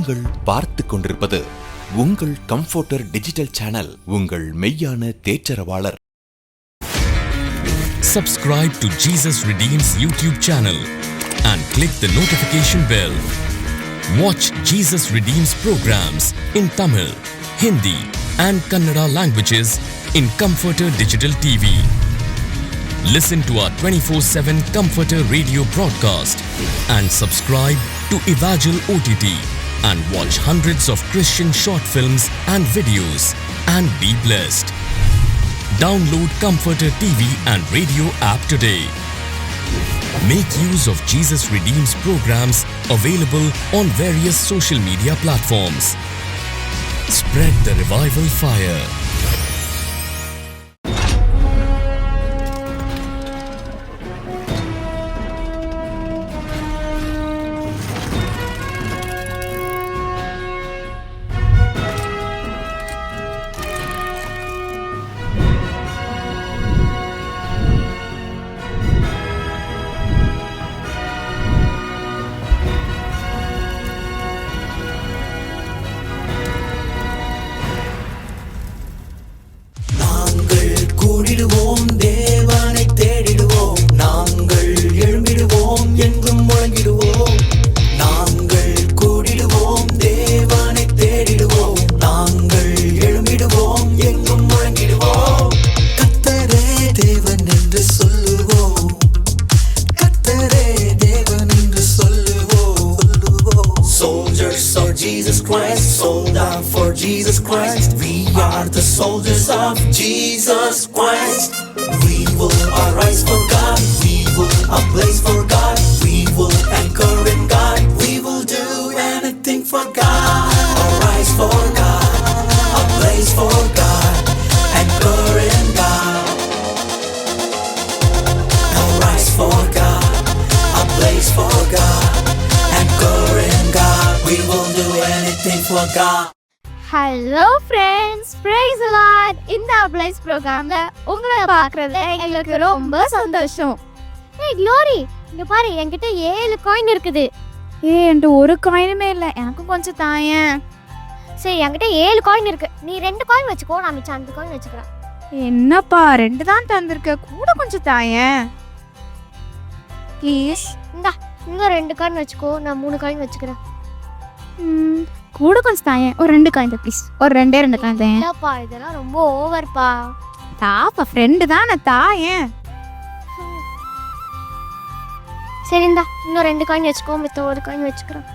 நீங்கள் பார்த்து கொண்டிருப்பது உங்கள் கம்ஃபர்டர் டிஜிட்டல் சேனல், உங்கள் மெய்யான தேற்றரவாளர். Subscribe to Jesus Redeems YouTube channel and click the notification bell. Watch Jesus Redeems programs in Tamil, Hindi and Kannada languages in Comforter Digital TV. Listen to our 24/7 Comforter radio broadcast and subscribe to Evangel OTT and watch hundreds of Christian short films and videos and be blessed. Download Comforter TV and radio app today. Make use of Jesus Redeems programs available on various social media platforms. Spread the revival fire. கூடிடுவோம், தேவனை தேடிடுவோம், நாங்கள் எழும்பிடுவோம், எங்கும் முழங்கிடுவோம். நாங்கள் கூடிடுவோம், தேவனை தேடிடுவோம், நாங்கள் எழும்பிடுவோம், எங்கும் முழங்கிடுவோம். கர்த்தரே தேவன் என்று சொல்லுவோம், கர்த்தரே தேவன் என்று சொல்லுவோம். Soldiers of Jesus Christ, sold out for Jesus Christ. We are the soldiers of Jesus Christ. We will arise for God, we will ablaze for God, we will anchor in God, we will do anything for God. Arise for God, ablaze for God, anchor in God. Arise for God, ablaze for God, anchor in God, we will do anything for God. Hello friends, praise the Lord. இந்த applies ப்ரோக்ராம்ல உங்களை பார்க்கறதுல எங்களுக்கு ரொம்ப சந்தோஷம். ஏய் glory, இங்க பாரு, என்கிட்ட 7 காயின் இருக்குது. என்கிட்ட ஒரு காயினுமே இல்லை, எனக்கும் கொஞ்சம் தாயேன். சரி, என்கிட்ட 7 காயின் இருக்கு. நீ 2 காயின் வச்சுக்கோ, நான் மிச்சம் 5 காயின் வச்சுக்கிறேன். என்னப்பா 2 தான் தந்திருக்க, கூட கொஞ்சம் தாயேன் ப்ளீஸ். இந்தா, இன்னும் 2 காயின் வச்சுக்கோ, நான் 3 காயின் வச்சுக்கிறேன். கூட கொஞ்சம் தாயேன், ஒரு 2 காயின் ப்ளீஸ். ஒரு 2 காயின் தாயேன். இல்லப்பா, இதெல்லாம் ரொம்ப ஓவர்ப்பா. தாப்பா, ஃப்ரெண்டு தான், நான் தாயேன். சரி, இந்தா, இன்னும் 2 காயின் வச்சுக்கோ, மிச்சம் 1 காயின் வச்சுக்கிறேன்.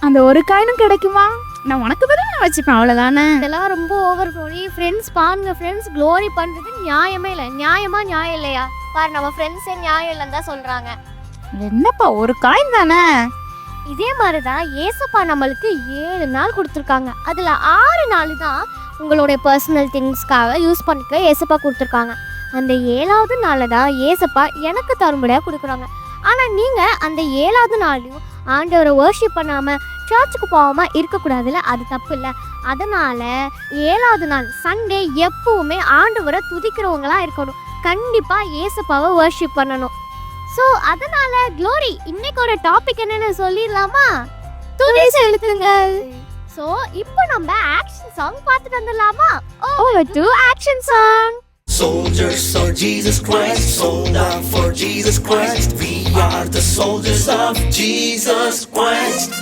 அந்த ஒரு காயினும் கிடைக்குமா? நான் உனக்கு பதிலாக நான் வச்சுப்பேன், அவ்வளோதானே. இதெல்லாம் ரொம்ப ஓவர் க்ளோரி. ஃப்ரெண்ட்ஸ் பாருங்க, ஃப்ரெண்ட்ஸ் க்ளோரி பண்ணுறது நியாயமே இல்லை. நியாயமா நியாயம் இல்லையா? பாரு, நம்ம ஃப்ரெண்ட்ஸே நியாயம் இல்லைன்னு தான் சொல்கிறாங்க. என்னப்பா, ஒரு காயின் தானே. இதே மாதிரி தான் ஏசப்பா நம்மளுக்கு 7 நாள் கொடுத்துருக்காங்க. அதில் 6 நாள் தான் உங்களுடைய பர்சனல் திங்ஸ்க்காக யூஸ் பண்ணிக்க ஏசப்பா கொடுத்துருக்காங்க. அந்த 7வது நாளில் தான் ஏசப்பா எனக்கு தரும்படியாக கொடுக்குறாங்க. ஆனால் நீங்கள் அந்த 7வது நாளையும் ஆண்டவரை வர்ஷிப் பண்ணாமல் சர்ச்சுக்கு போகாமல் இருக்கக்கூடாதுல்ல, அது தப்பு இல்லை. அதனால் 7வது நாள் சண்டே எப்பவுமே ஆண்டவரை துதிக்கிறவங்களா இருக்கணும். கண்டிப்பாக ஏசப்பாவை வர்ஷிப் பண்ணணும். ஸோ அதனால க்ளோரி, இன்னைக்கோட டாபிக் என்னன்னு சொல்லிடலாமா? துதி செலுத்துங்கள். ஸோ இப்போ நம்ம ஆக்ஷன் சாங் பார்த்துட்டு வந்துடலாமா? Over to action song. Soldiers of Jesus Christ, sold out for Jesus Christ. We are the soldiers of Jesus Christ.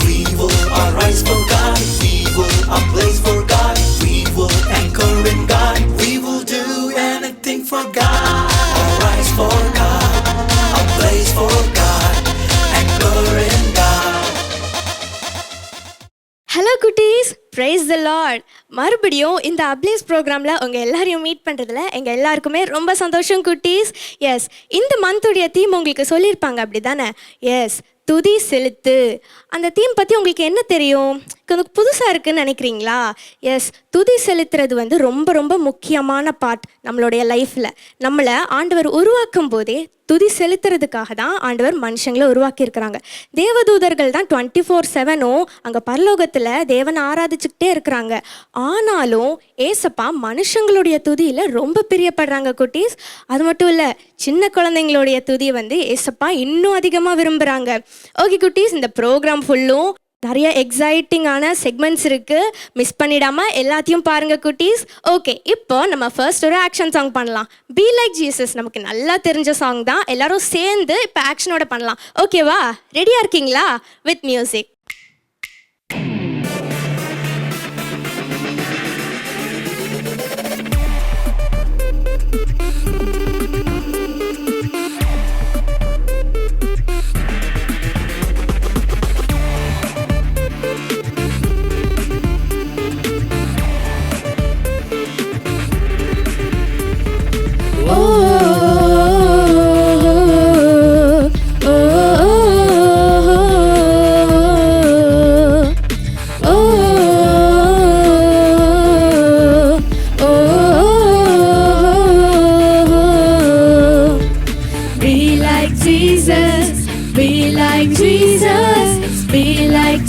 We will arise for God, we will ablaze for God, we will anchor in God, we will do anything for God. Arise for God, ablaze for God, anchor in God. Hello குட்டீஸ், praise the Lord. மறுபடியும் இந்த ablaze ப்ரோக்ராமில் உங்கள் எல்லாரையும் meet பண்ணுறதுல எங்கள் எல்லாருக்குமே ரொம்ப சந்தோஷம் குட்டீஸ். எஸ், இந்த மந்த்துடைய தீம் உங்களுக்கு சொல்லியிருப்பாங்க, அப்படி தானே? எஸ், துதி செலுத்து. அந்த தீம் பற்றி உங்களுக்கு என்ன தெரியும்? கொஞ்சம் புதுசாக இருக்குதுன்னு நினைக்கிறீங்களா? எஸ், துதி செலுத்துறது ரொம்ப ரொம்ப முக்கியமான பார்ட் நம்மளுடைய லைஃப்பில். நம்மளை ஆண்டவர் உருவாக்கும் போதே துதி செலுத்துறதுக்காக தான் ஆண்டவர் மனுஷங்களை உருவாக்கியிருக்கிறாங்க. தேவதூதர்கள் தான் 24/7 அங்கே பரலோகத்தில் தேவனை ஆராதிச்சுக்கிட்டே இருக்கிறாங்க. ஆனாலும் ஏசப்பா மனுஷங்களுடைய துதியில் ரொம்ப பிரியப்படுறாங்க குட்டீஸ். அது மட்டும் இல்லை, சின்ன குழந்தைங்களுடைய துதி ஏசப்பா இன்னும் அதிகமாக விரும்புகிறாங்க. ஓகே குட்டீஸ், இந்த ப்ரோக்ராம் ஃபுல்லும் நிறைய எக்ஸைட்டிங்கான செக்மெண்ட்ஸ் இருக்குது, மிஸ் பண்ணிடாமல் எல்லாத்தையும் பாருங்கள் குட்டீஸ். ஓகே, இப்போ நம்ம ஃபர்ஸ்ட் ஒரு ஆக்ஷன் சாங் பண்ணலாம். பி லைக் ஜீசஸ் நமக்கு நல்லா தெரிஞ்ச சாங் தான். எல்லாரும் சேர்ந்து இப்போ ஆக்ஷனோட பண்ணலாம். ஓகேவா? ரெடியாக இருக்கீங்களா? With music.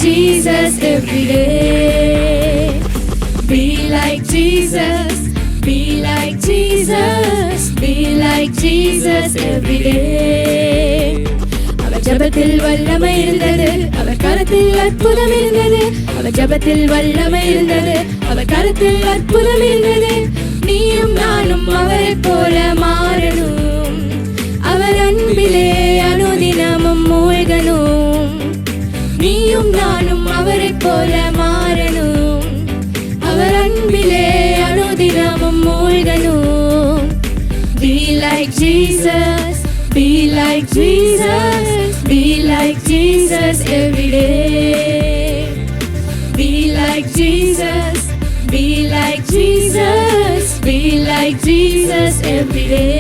Jesus every day. Be like Jesus, be like Jesus, be like Jesus every day. அவர் ஜெபத்தில் வல்லமை இருந்தது, அவர் கரத்தில் அற்புதம் இருந்தது. அவர் ஜெபத்தில் வல்லமை இருந்தது, அவர் கரத்தில் அற்புதம் இருந்தது. நீயும் நானும் அவரைப் போல மாறணும், அவர் அன்பிலே அனுதினமும் மூழ்கணும். நீயும் நானும் அவரைப் போல மாறணும், அவர் அன்பிலே அனுதினமும் மூழ்கணும். Be like Jesus, be like Jesus, be like Jesus every day. Be like Jesus, be like Jesus, be like Jesus every day.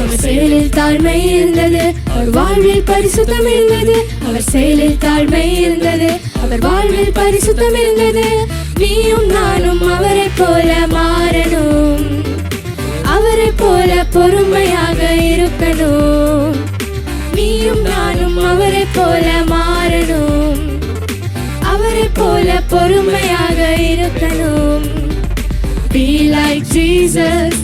அவர் செயலில் தாழ்மை இருந்தது, அவர் வாழ்வில் பரிசுத்தம் இருந்தது. அவர் செயலில் தாழ்மை இருந்தது, அவர் வாழ்வில் பரிசுத்தம் இருந்தது. நீயும் நானும் அவரைப் போல மாறணும், அவரைப் போல பொறுமையாக இருக்கணும். நீயும் நானும் அவரைப் போல மாறணும், அவரைப் போல பொறுமையாக இருக்கணும். Be like Jesus,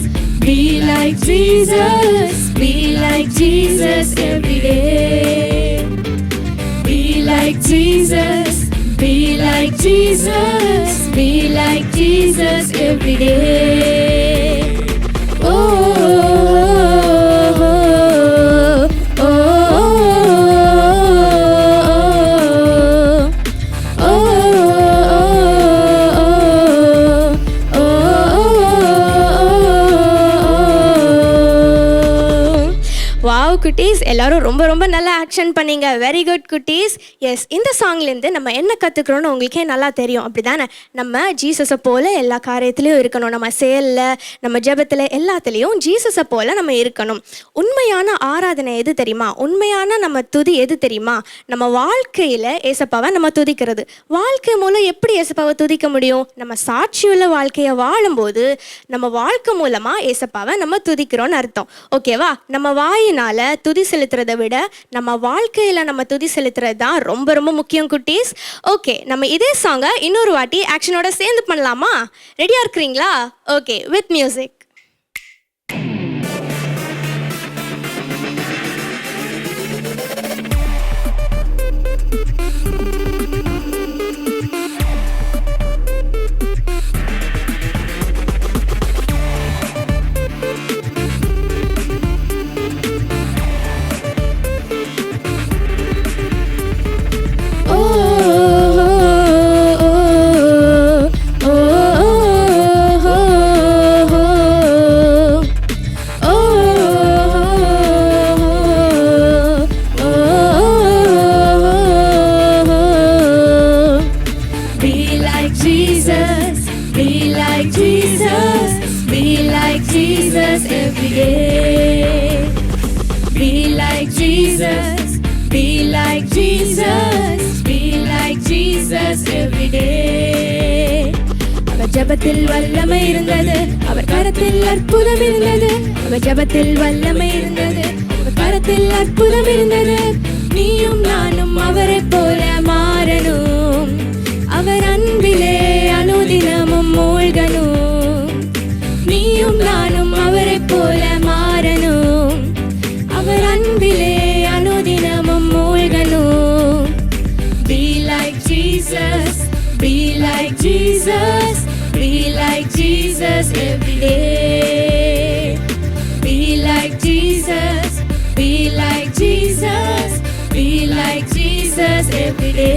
be like Jesus, be like Jesus every day. Be like Jesus, be like Jesus, be like Jesus every day. Oh, oh, oh, oh, oh, oh. Wow குட்டீஸ், எல்லாரும் ரொம்ப ரொம்ப நல்லா ஆக்ஷன் பண்ணீங்க. வெரி குட் குட்டீஸ். S, இந்த சாங்லேருந்து நம்ம என்ன கற்றுக்குறோன்னு உங்களுக்கே நல்லா தெரியும், அப்படி தானே? நம்ம ஜீசஸை போல் எல்லா காரியத்துலேயும் இருக்கணும். நம்ம செயலில், நம்ம ஜெபத்தில், எல்லாத்துலேயும் ஜீசஸை போல் நம்ம இருக்கணும். உண்மையான ஆராதனை எது தெரியுமா? உண்மையான நம்ம துதி எது தெரியுமா? நம்ம வாழ்க்கையில் ஏசப்பாவை நம்ம துதிக்கிறது. வாழ்க்கை மூலம் எப்படி ஏசப்பாவை துதிக்க முடியும்? நம்ம சாட்சியுள்ள வாழ்க்கையை வாழும்போது நம்ம வாழ்க்கை மூலமாக ஏசப்பாவை நம்ம துதிக்கிறோன்னு அர்த்தம். ஓகேவா? நம்ம வாயினால் துதி செலுத்துறதை விட நம்ம வாழ்க்கையில நம்ம துதி செலுத்துறது தான் ரொம்ப ரொம்ப முக்கியம் குட்டீஸ். ஓகே, நம்ம இதே சாங்கை இன்னொரு வாட்டி ஆக்ஷனோட சேர்ந்து பண்ணலாமா? ரெடியா இருக்கிறீங்களா? Okay, with music. Every day. Be like Jesus, be like Jesus, be like Jesus every day. அவர் ஜெபத்தில் வல்லமை இருந்தது, அவர் கரத்தில் அற்புதம் இருந்தது. அவர் ஜெபத்தில் வல்லமை இருந்தது, அவர் கரத்தில் அற்புதம் இருந்தது. நீயும் நானும் அவரை போல மாறணும், அவர் அன்பிலே அனுதினமும் மூழ்கணும். நீயும் நானும் அவரை போல மாறணும், அவர் அன்பிலே அனுதினமும் மூழ்கணும். Be like Jesus, be like Jesus, be like Jesus every day. Be like Jesus, be like Jesus, be like Jesus every day.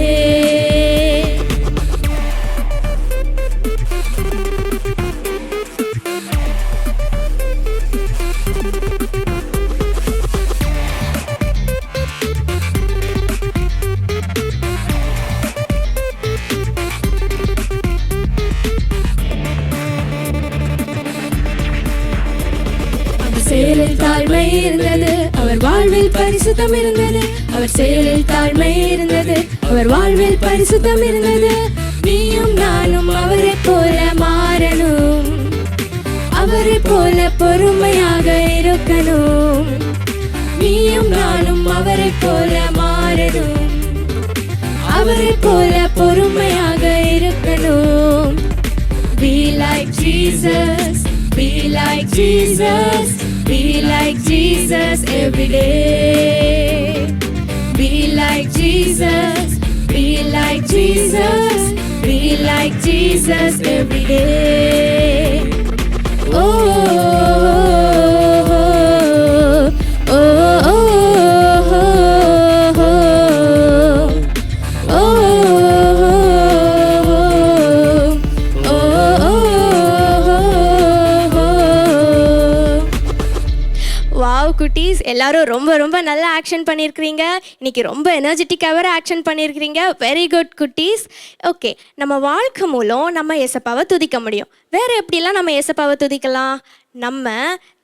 செயலில் தாழ்மை இருந்தது, அவர் வாழ்வில் பரிசுத்தம் இருந்தது. அவர் செயலில் தாழ்மை இருந்தது, அவர் வாழ்வில் பரிசுத்தம் இருந்தது. நீயும் நானும் அவரை போல மாறணும், அவரை போல பொறுமையாக இருக்கணும். நீயும் நானும் அவரை போல மாறணும், அவரை போல பொறுமையாக இருக்கணும். Be like Jesus, be like Jesus, be like Jesus every day. Be like Jesus, be like Jesus, be like Jesus every day. Oh, oh, oh, oh, oh, குட்டீஸ் எல்லாரும் ரொம்ப ரொம்ப நல்லா ஆக்ஷன் பண்ணியிருக்கிறீங்க. இன்னைக்கு ரொம்ப எனர்ஜெட்டிக்காக ஆக்ஷன் பண்ணியிருக்கிறீங்க. வெரி குட் குட்டீஸ். ஓகே, நம்ம வாழ்க்கை மூலம் நம்ம ஏசப்பாவை துதிக்க முடியும். வேறு எப்படிலாம் நம்ம ஏசப்பாவை துதிக்கலாம்? நம்ம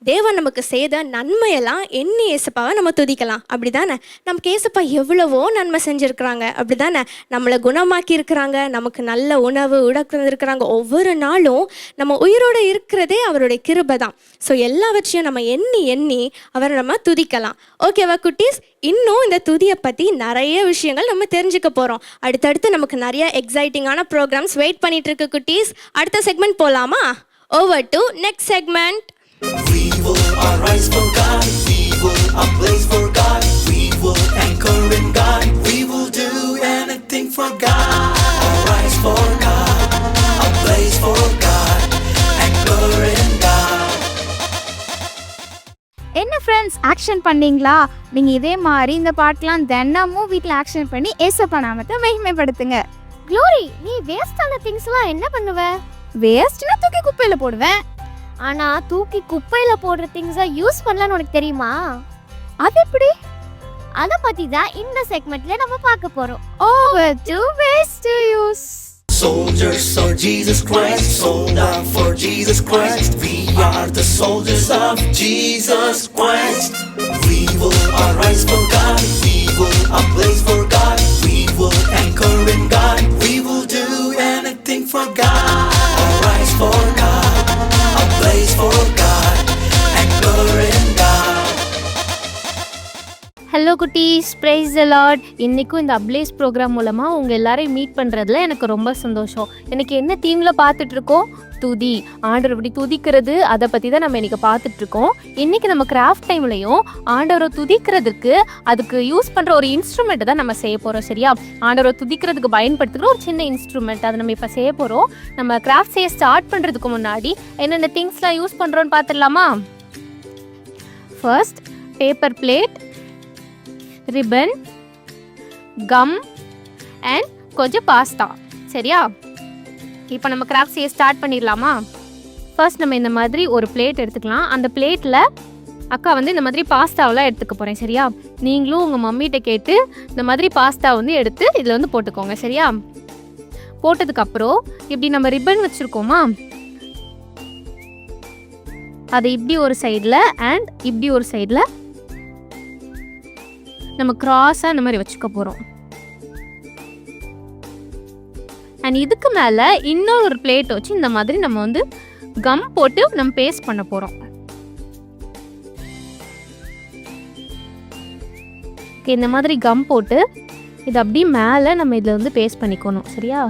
தேவன் நமக்கு செய்த நன்மையெல்லாம் எண்ணி ஏசப்பாவை நம்ம துதிக்கலாம், அப்படி தானே? நமக்கு ஏசப்பா எவ்வளவோ நன்மை செஞ்சுருக்குறாங்க, அப்படி தானே? நம்மளை குணமாக்கி இருக்கிறாங்க, நமக்கு நல்ல உணவு உடக்கிருக்கிறாங்க. ஒவ்வொரு நாளும் நம்ம உயிரோடு இருக்கிறதே அவருடைய கிருபை தான். ஸோ எல்லாவற்றையும் நம்ம எண்ணி எண்ணி அவரை நம்ம துதிக்கலாம். ஓகேவா குட்டீஸ்? இன்னும் இந்த துதியை பற்றி நிறைய விஷயங்கள் நம்ம தெரிஞ்சுக்க போகிறோம். அடுத்தடுத்து நமக்கு நிறைய எக்ஸைட்டிங்கான ப்ரோக்ராம்ஸ் வெயிட் பண்ணிட்டு இருக்கு குட்டீஸ். அடுத்த செக்மெண்ட் போகலாமா? Over to next segment. We will arise for God, we will ablaze for God, we will anchor in God, we will do anything for God. Arise for God, ablaze for God, anchor in God. என்ன friends, action பண்ணீங்களா? நீங்கள் இதே மாதிரி இந்த பாட்டெலாம் தினமும் வீட்டில் action பண்ணி ஏசப்பா நாமத்தை மகிமைப்படுத்துங்க. க்ளோரி, நீ வேஸ்டான திங்ஸ்லாம் என்ன பண்ணுவ? வேஸ்ட்னா தூக்கி குப்பையில் போடுவேன். ஆனா தூக்கி குப்பையில போடுற திங்ஸை யூஸ் பண்ணலாம்னு உனக்கு தெரியுமா? அது எப்படி? அதை பத்தி தான் இந்த செக்மெண்ட்ல நம்ம பார்க்க போறோம். Over to waste to use. Soldiers of Jesus Christ, sold out for Jesus Christ. We are the soldiers of Jesus Christ. We will arise for God, we will ablaze for God, we will anchor in God, we will do anything for God. Arise for God, ablaze for God, anchor in God. Hello குட்டீஸ், praise the Lord. இன்றைக்கும் இந்த ablaze program மூலமாக உங்கள் எல்லாரையும் meet பண்ணுறதுல எனக்கு ரொம்ப சந்தோஷம். எனக்கு என்ன தீமில் பார்த்துட்ருக்கோம்? துதி. ஆண்டவர் எப்படி துதிக்கிறது, அதை பற்றி தான் நம்ம இன்றைக்கி பார்த்துட்ருக்கோம். இன்றைக்கி நம்ம கிராஃப்ட் டைம்லையும் ஆண்டவரை துதிக்கிறதுக்கு அதுக்கு யூஸ் பண்ணுற ஒரு இன்ஸ்ட்ருமெண்ட்டு தான் நம்ம செய்ய போகிறோம். சரியா? ஆண்டவரை துதிக்கிறதுக்கு பயன்படுத்துகிற ஒரு சின்ன இன்ஸ்ட்ருமெண்ட் அதை நம்ம இப்போ செய்ய போகிறோம். நம்ம கிராஃப்ட் செய்ய ஸ்டார்ட் பண்ணுறதுக்கு முன்னாடி என்னென்ன திங்ஸ்லாம் யூஸ் பண்ணுறோன்னு பார்த்துடலாமா? First, paper plate, ribbon, gum and கொஞ்சம் பாஸ்தா. சரியா? இப்போ நம்ம கிராஃப்ட் செய்ய ஸ்டார்ட் பண்ணிடலாமா? ஃபர்ஸ்ட் நம்ம இந்த மாதிரி ஒரு பிளேட் எடுத்துக்கலாம். அந்த பிளேட்டில் அக்கா வந்து இந்த மாதிரி பாஸ்தாவெலாம் எடுத்துக்க போகிறேன். சரியா? நீங்களும் உங்கள் மம்மிகிட்ட கேட்டு இந்த மாதிரி பாஸ்தா வந்து எடுத்து இதில் வந்து போட்டுக்கோங்க. சரியா? போட்டதுக்கப்புறம் இப்படி நம்ம ரிப்பன் வச்சுருக்கோமா, அதை இப்படி ஒரு சைடில் அண்ட் இப்படி ஒரு சைடில் நம்ம கிராஸாக இந்த மாதிரி வச்சுக்க போகிறோம். அண்ட் இதுக்கு மேலே இன்னொரு பிளேட் வச்சு இந்த மாதிரி நம்ம வந்து கம் போட்டு நம்ம பேஸ்ட் பண்ண போகிறோம். ஓகே, இந்த மாதிரி கம் போட்டு இது அப்படியே மேலே நம்ம இதில் வந்து பேஸ்ட் பண்ணிக்கணும். சரியா?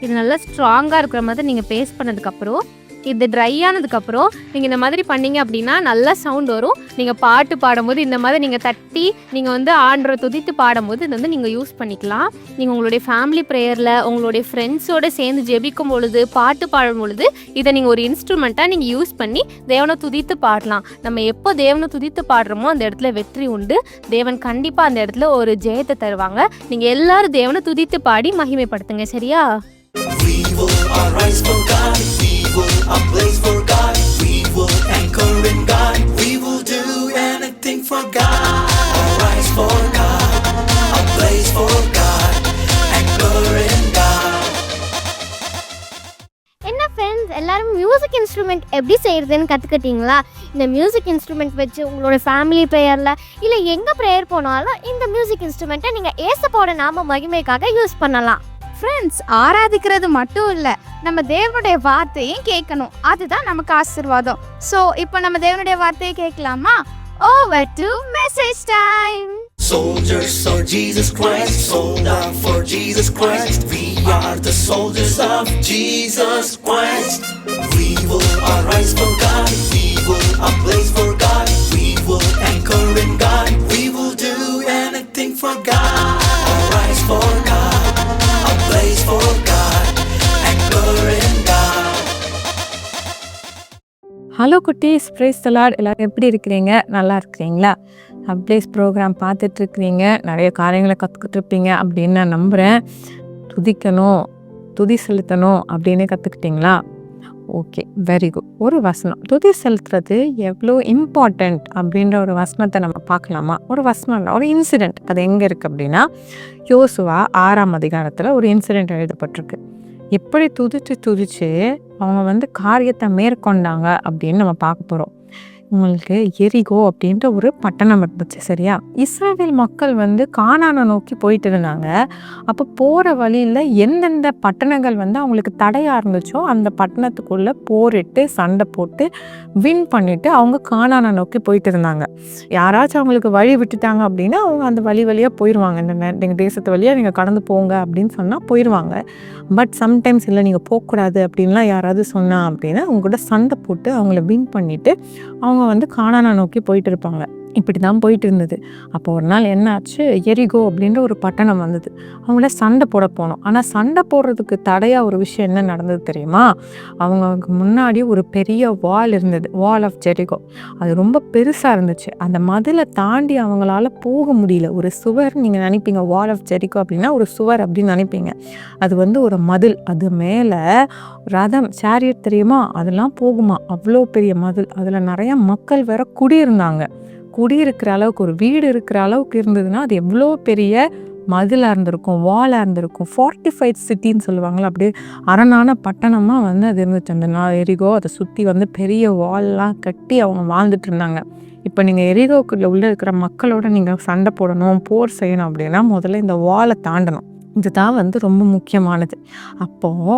இது நல்லா ஸ்ட்ராங்காக இருக்கிற மாதிரி நீங்கள் பேஸ்ட் பண்ணதுக்கப்புறம் இது ட்ரை ஆனதுக்கப்புறம் நீங்கள் இந்த மாதிரி பண்ணீங்க அப்படின்னா நல்லா சவுண்ட் வரும். நீங்கள் பாட்டு பாடும்போது இந்த மாதிரி நீங்கள் தட்டி நீங்கள் வந்து ஆண்டரை துதித்து பாடும்போது இது வந்து நீங்கள் யூஸ் பண்ணிக்கலாம். நீங்கள் உங்களுடைய ஃபேமிலி ப்ரேயரில் உங்களுடைய ஃப்ரெண்ட்ஸோடு சேர்ந்து ஜெபிக்கும் பொழுது பாட்டு பாடும் பொழுது இதை நீங்கள் ஒரு இன்ஸ்ட்ருமெண்ட்டாக நீங்கள் யூஸ் பண்ணி தேவனை துதித்து பாடலாம். நம்ம எப்போ தேவனை துதித்து பாடுறோமோ அந்த இடத்துல வெற்றி உண்டு. தேவன் கண்டிப்பாக அந்த இடத்துல ஒரு ஜெயத்தை தருவாங்க. நீங்கள் எல்லாரும் தேவனை துதித்து பாடி மகிமைப்படுத்துங்க. சரியா? We will arise for God. We will ablaze for God. We will anchor in God. We will do anything for God. Arise for God. Ablaze for God. Anchor in God. என்ன ஃப்ரெண்ட்ஸ், எல்லாரும் music instrument எப்படி செய்கிறதுன்னு கற்றுக்கிட்டீங்களா? இந்த music instrument வச்சு உங்களோட family ப்ரேயரில் இல்லை எங்கே prayer போனாலும் இந்த மியூசிக் இன்ஸ்ட்ருமெண்ட்டை நீங்கள் ஏசப்பாவோட நாம மகிமைக்காக யூஸ் பண்ணலாம். ஃப்ரெண்ட்ஸ், ஆராதிக்கிறது மட்டும் இல்லை, நம்ம தேவனுடைய வார்த்தையும் கேட்கணும். அதுதான் நமக்கு ஆசீர்வாதம். ஸோ இப்போ நம்ம தேவனுடைய வார்த்தையை கேட்கலாமா? Over to message time. Soldiers of Jesus Christ, sold out for Jesus Christ. We are the soldiers of Jesus Christ. We will arise for God. We will ablaze for God. We will anchor in God. We will do anything for God. Arise for God. Ablaze for God. Anchor in God. Hello குட்டீஸ், praise the Lord. எல்லோரும் எப்படி இருக்கிறீங்க? நல்லா இருக்கிறீங்களா? Ablaze program பார்த்துட்ருக்கிறீங்க, நிறைய காரியங்களை கற்றுக்கிட்டுருப்பீங்க அப்படின்னு நான் நம்புகிறேன். துதிக்கணும், துதி செலுத்தணும் அப்படின்னு கற்றுக்கிட்டிங்களா? Okay, very good. ஒரு வசனம், துதி செலுத்துறது எவ்வளோ இம்பார்ட்டண்ட் அப்படின்ற ஒரு வசனத்தை நம்ம பார்க்கலாமா? ஒரு வசனம் இல்லை, ஒரு இன்சிடெண்ட். அது எங்கே இருக்குது அப்படின்னா யோசுவா 6ஆம் அதிகாரத்தில் ஒரு இன்சிடெண்ட் எழுதப்பட்டிருக்கு. எப்படி துதிச்சு அவங்க வந்து காரியத்தை மேற்கொண்டாங்க அப்படின்னு நம்ம பார்க்க போகிறோம். உங்களுக்கு எரிகோ அப்படின்ற ஒரு பட்டணம் இருந்துச்சு. சரியா? இஸ்ரவேல் மக்கள் வந்து கானானை நோக்கி போயிட்டு இருந்தாங்க. அப்போ போகிற வழியில் எந்தெந்த பட்டணங்கள் வந்து அவங்களுக்கு தடையாக இருந்துச்சோ அந்த பட்டணத்துக்குள்ளே போரிட்டு சண்டை போட்டு வின் பண்ணிவிட்டு அவங்க கானானை நோக்கி போயிட்டு இருந்தாங்க. யாராச்சும் அவங்களுக்கு வழி விட்டுட்டாங்க அப்படின்னா அவங்க அந்த வழியாக போயிடுவாங்க. எங்கள் தேசத்து வழியாக நீங்கள் கடந்து போங்க அப்படின்னு சொன்னால் போயிடுவாங்க. பட் சம்டைம்ஸ் இல்லை, நீங்கள் போகக்கூடாது அப்படின்லாம் யாராவது சொன்னா அப்படின்னா அவங்க கூட சண்டை போட்டு அவங்கள வின் பண்ணிவிட்டு அவங்க வந்து கானானை நோக்கி போயிட்டு இருப்பாங்க. இப்படி தான் போயிட்டு இருந்தது. அப்போ ஒரு நாள் என்ன ஆச்சு, எரிகோ அப்படின்ற ஒரு பட்டணம் வந்தது. அவங்கள சண்டை போட போனோம். ஆனால் சண்டை போடுறதுக்கு தடையாக ஒரு விஷயம் என்ன நடந்தது தெரியுமா? அவங்களுக்கு முன்னாடி ஒரு பெரிய வால் இருந்தது, வால் ஆஃப் ஜெரிகோ. அது ரொம்ப பெருசாக இருந்துச்சு. அந்த மதிலை தாண்டி அவங்களால போக முடியல. ஒரு சுவர், நீங்கள் நினைப்பீங்க வால் ஆஃப் ஜெரிகோ அப்படின்னா ஒரு சுவர் அப்படின்னு நினைப்பீங்க. அது வந்து ஒரு மதில். அது மேலே ரதம், சேரியட் தெரியுமா, அதெல்லாம் போகுமா. அவ்வளோ பெரிய மதில். அதில் நிறையா மக்கள் வேற குடியிருந்தாங்க. குடியிருக்கிற அளவுக்கு, ஒரு வீடு இருக்கிற அளவுக்கு இருந்ததுன்னா அது எவ்வளோ பெரிய மதிலாக இருந்திருக்கும், வாலாக இருந்திருக்கும். ஃபோர்ட்டிஃபைட் சிட்டின்னு சொல்லுவாங்களா, அப்படியே அரணான பட்டணமாக வந்து அது இருந்துச்சு. அந்த எரிகோ அதை சுற்றி வந்து பெரிய வால்லாம் கட்டி அவங்க வாழ்ந்துட்டு இருந்தாங்க. இப்போ நீங்கள் எரிகோக்குள்ளே உள்ளே இருக்கிற மக்களோட நீங்கள் சண்டை போடணும், போர் செய்யணும் அப்படின்னா முதல்ல இந்த வாலை தாண்டணும். இதுதான் வந்து ரொம்ப முக்கியமானது. அப்போது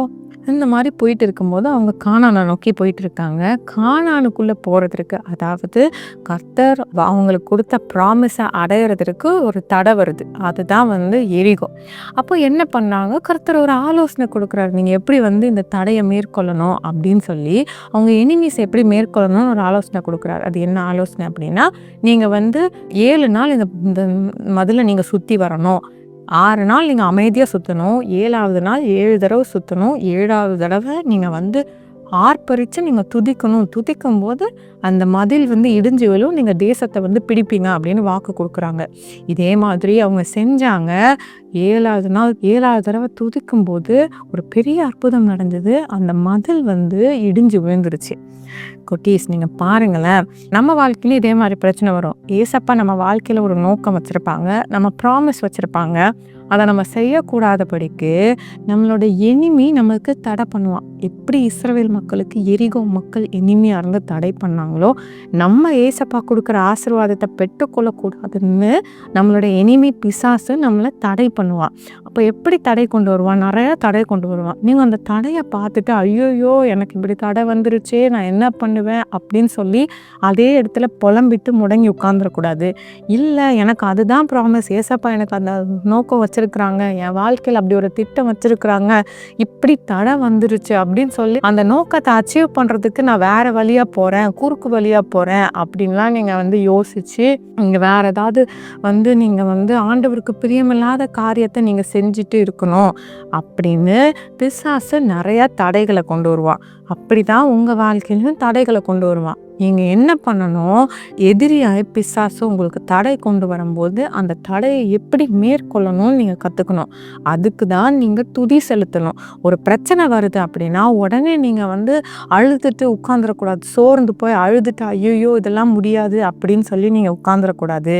இந்த மாதிரி போயிட்டு இருக்கும்போது அவங்க கானானை நோக்கி போயிட்டு இருக்காங்க. கானானுக்குள்ளே போகிறதுக்கு, அதாவது கர்த்தர் அவங்களுக்கு கொடுத்த ப்ராமிஸை அடையிறதுக்கு ஒரு தடை வருது. அதுதான் வந்து எரிகோ. அப்போ என்ன பண்ணாங்க, கர்த்தர் ஒரு ஆலோசனை கொடுக்குறாரு. நீங்கள் எப்படி வந்து இந்த தடையை மேற்கொள்ளணும் அப்படின்னு சொல்லி, அவங்க எனிமீஸ் எப்படி மேற்கொள்ளணும்னு ஒரு ஆலோசனை கொடுக்குறாரு. அது என்ன ஆலோசனை அப்படின்னா, நீங்கள் வந்து 7 நாள் இந்த மதிலை நீங்கள் சுற்றி வரணும். 6 நாள் நீங்கள் அமைதியாக சுற்றணும். 7ஆவது நாள் 7 தடவை சுற்றணும். 7ஆவது தடவை நீங்கள் வந்து ஆர்ப்பரித்து நீங்கள் துதிக்கணும். துதிக்கும் போது அந்த மதில் வந்து இடிஞ்சு விழும், நீங்கள் தேசத்தை வந்து பிடிப்பீங்க அப்படின்னு வாக்கு கொடுக்குறாங்க. இதே மாதிரி அவங்க செஞ்சாங்க. 7ஆவது நாள் 7ஆவது தடவை துதிக்கும் போது ஒரு பெரிய அற்புதம் நடந்தது. அந்த மதில் வந்து இடிஞ்சு விழுந்துருச்சு. குட்டீஸ், நீங்கள் பாருங்களேன், நம்ம வாழ்க்கையிலும் இதே மாதிரி பிரச்சனை வரும். ஏசப்பா நம்ம வாழ்க்கையில் ஒரு நோக்கம் வச்சுருப்பாங்க, நம்ம ப்ராமிஸ் வச்சுருப்பாங்க. அதை நம்ம செய்யக்கூடாதபடிக்கு நம்மளோட எனிமி நமக்கு தடை பண்ணுவான். எப்படி இஸ்ரவேல் மக்களுக்கு எரிகோ மக்கள் எனிமியாக இருந்து தடை பண்ணாங்களோ, நம்ம ஏசப்பா கொடுக்குற ஆசீர்வாதத்தை பெற்றுக்கொள்ளக்கூடாதுன்னு நம்மளோட எனிமி பிசாசு நம்மளை தடை பண்ணுவான். அப்போ எப்படி தடை கொண்டு வருவான்? நிறைய தடை கொண்டு வருவான். நீங்கள் அந்த தடையை பார்த்துட்டு ஐயோயோ எனக்கு இப்படி தடை வந்துருச்சே, நான் என்ன பண்ணுவேன் அப்படின்னு சொல்லி அதே இடத்துல புலம்பிட்டு முடங்கி உட்காந்துடக்கூடாது. இல்லை எனக்கு அதுதான் ப்ராமிஸ், ஏசப்பா எனக்கு அந்த நோக்கம் வச்சுருக்குறாங்க, என் வாழ்க்கையில் அப்படி ஒரு திட்டம் வச்சுருக்குறாங்க, இப்படி தடை வந்துருச்சு அப்படின்னு சொல்லி அந்த நோக்கத்தை அச்சீவ் பண்ணுறதுக்கு நான் வேறு வழியாக போகிறேன், குறுக்கு வழியாக போகிறேன் அப்படின்லாம் நீங்கள் யோசித்து நீங்கள் வேறு ஏதாவது நீங்கள் ஆண்டவருக்கு பிரியமில்லாத காரியத்தை நீங்கள் செஞ்சுட்டு இருக்கணும் அப்படின்னு பிசாசு நிறையா தடைகளை கொண்டு வருவான். அப்படி தான் உங்கள் வாழ்க்கையிலும் தடைகளை கொண்டு வருவான். நீங்கள் என்ன பண்ணணும்? எதிரியாய் பிசாசு உங்களுக்கு தடை கொண்டு வரும்போது அந்த தடையை எப்படி மேற்கொள்ளணும்னு நீங்கள் கற்றுக்கணும். அதுக்கு தான் நீங்கள் துதி செலுத்தணும். ஒரு பிரச்சனை வருது அப்படின்னா உடனே நீங்கள் அழுதுட்டு உட்காந்துடக்கூடாது. சோர்ந்து போய் அழுதுட்டு ஐயோ இதெல்லாம் முடியாது அப்படின்னு சொல்லி நீங்கள் உட்காந்துடக்கூடாது.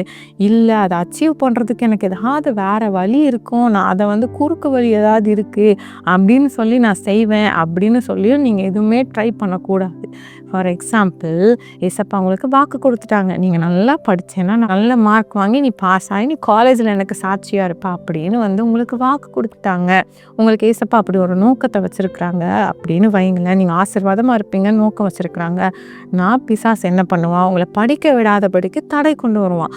இல்லை அதை அச்சீவ் பண்ணுறதுக்கு எனக்கு ஏதாவது வேறு வழி இருக்கும், நான் அதை குறுக்கு வழி ஏதாவது இருக்குது அப்படின்னு சொல்லி நான் செய்வேன் அப்படின்னு சொல்லி நீங்கள் எதுவுமே ட்ரை பண்ணக்கூடாது. ஃபார் எக்ஸாம்பிள், ஏசப்பா உங்களுக்கு வாக்கு கொடுத்துட்டாங்க, நீங்கள் நல்லா படித்தேன்னா நல்ல மார்க் வாங்கி நீ பாஸ் ஆகி நீ காலேஜில் எனக்கு சாட்சியாக இருப்பா அப்படின்னு உங்களுக்கு வாக்கு கொடுத்துட்டாங்க. உங்களுக்கு ஏசப்பா அப்படி ஒரு நோக்கத்தை வச்சுருக்குறாங்க அப்படின்னு வைங்களேன். நீங்கள் ஆசீர்வாதமாக இருப்பீங்கன்னு நோக்கம் வச்சுருக்குறாங்க. நான் பிசாசு என்ன பண்ணுவான்? உங்களை படிக்க விடாதபடிக்கு தடை கொண்டு வருவான்.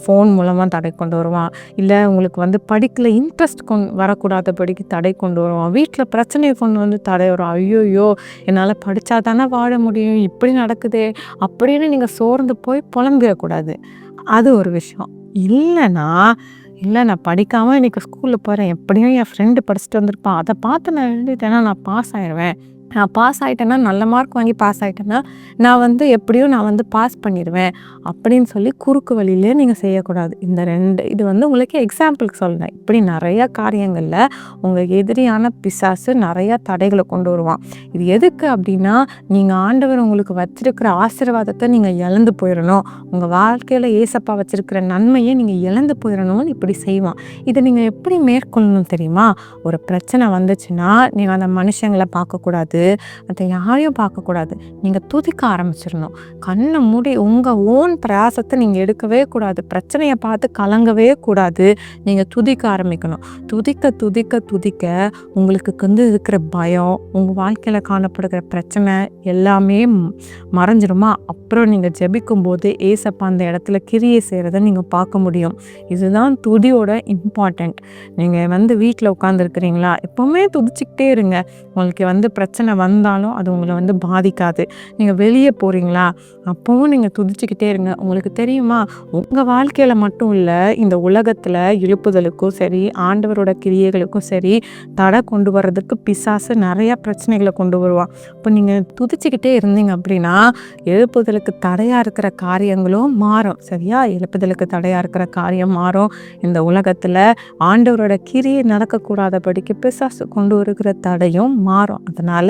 ஃபோன் மூலமாக தடை கொண்டு வருவான். இல்லை உங்களுக்கு படிக்கல இன்ட்ரெஸ்ட் வரக்கூடாதபடிக்கு தடை கொண்டு வருவான். வீட்டில் பிரச்சனையை கொண்டு தடை வரும். ஐயோயோ என்னால் படித்தா தானே வாழ முடியும், இப்படி நடக்குதே அப்படின்னு நீங்கள் சோர்ந்து போய் புலம்பிடக்கூடாது. அது ஒரு விஷயம். இல்லை நான் படிக்காமல் இன்றைக்கி ஸ்கூலில் போகிறேன், எப்படியும் என் ஃப்ரெண்டு படிச்சுட்டு வந்திருப்பான், அதை பார்த்து நான் எழுதிட்டேன்னா நான் பாஸ் ஆயிடுவேன், நான் பாஸ் ஆகிட்டேன்னா நல்ல மார்க் வாங்கி பாஸ் ஆகிட்டேன்னா நான் எப்படியும் நான் பாஸ் பண்ணிடுவேன் அப்படின்னு சொல்லி குறுக்கு வழியிலே நீங்கள் செய்யக்கூடாது. இந்த இது உங்களுக்கு எக்ஸாம்பிளுக்கு சொல்கிறேன். இப்படி நிறையா காரியங்களில் உங்கள் எதிரியான பிசாசு நிறையா தடைகளை கொண்டு வருவான். இது எதுக்கு அப்படின்னா நீங்கள் ஆண்டவர் உங்களுக்கு வச்சிருக்கிற ஆசீர்வாதத்தை நீங்கள் இழந்து போயிடணும், உங்கள் வாழ்க்கையில் ஏசப்பா வச்சிருக்கிற நன்மையை நீங்கள் இழந்து போயிடணும்னு இப்படி செய்வான். இதை நீங்கள் எப்படி மேற்கொள்ளணும் தெரியுமா? ஒரு பிரச்சனை வந்துச்சுன்னா நீங்கள் அந்த மனுஷங்களை பார்க்கக்கூடாது, அதை யாரையும் பார்க்கக்கூடாது, நீங்கள் துதிக்க ஆரம்பிச்சிடணும். கண்ணை மூடி உங்கள் ஓன் பிரயாசத்தை நீங்கள் எடுக்கவே கூடாது, பிரச்சனையை பார்த்து கலங்கவே கூடாது, நீங்கள் துதிக்க ஆரம்பிக்கணும். துதிக்க துதிக்க துதிக்க உங்களுக்கு இருக்கிற பயம், உங்கள் வாழ்க்கையில் காணப்படுகிற பிரச்சனை எல்லாமே மறைஞ்சிருமா. அப்புறம் நீங்கள் ஜெபிக்கும் போது ஏசப்பா அந்த இடத்துல கிரியை செய்கிறத நீங்கள் பார்க்க முடியும். இதுதான் துதியோட இம்பார்ட்டண்ட். நீங்கள் வீட்டில் உட்காந்துருக்கிறீங்களா, எப்போவுமே துதிச்சுக்கிட்டே இருங்க. உங்களுக்கு பிரச்சனை வந்தாலும் அது உங்களை பாதிக்காது. நீங்கள் வெளியே போகிறீங்களா, அப்பவும் நீங்கள் துதிச்சுக்கிட்டே இருங்க. உங்களுக்கு தெரியுமா, உங்கள் வாழ்க்கையில் மட்டும் இல்லை, இந்த உலகத்தில் எழுப்புதலுக்கும் சரி ஆண்டவரோட கிரியைகளுக்கும் சரி தடை கொண்டு வர்றதுக்கு பிசாசு நிறையா பிரச்சனைகளை கொண்டு வருவான். இப்போ நீங்கள் துதிச்சுக்கிட்டே இருந்தீங்க அப்படின்னா எழுப்புதலுக்கு தடையாக இருக்கிற காரியங்களும் மாறும். சரியா? எழுப்புதலுக்கு தடையாக இருக்கிற காரியம் மாறும். இந்த உலகத்தில் ஆண்டவரோட கிரியை நடக்கக்கூடாதபடிக்கு பிசாசு கொண்டு வருகிற தடையும் மாறும். அதனால்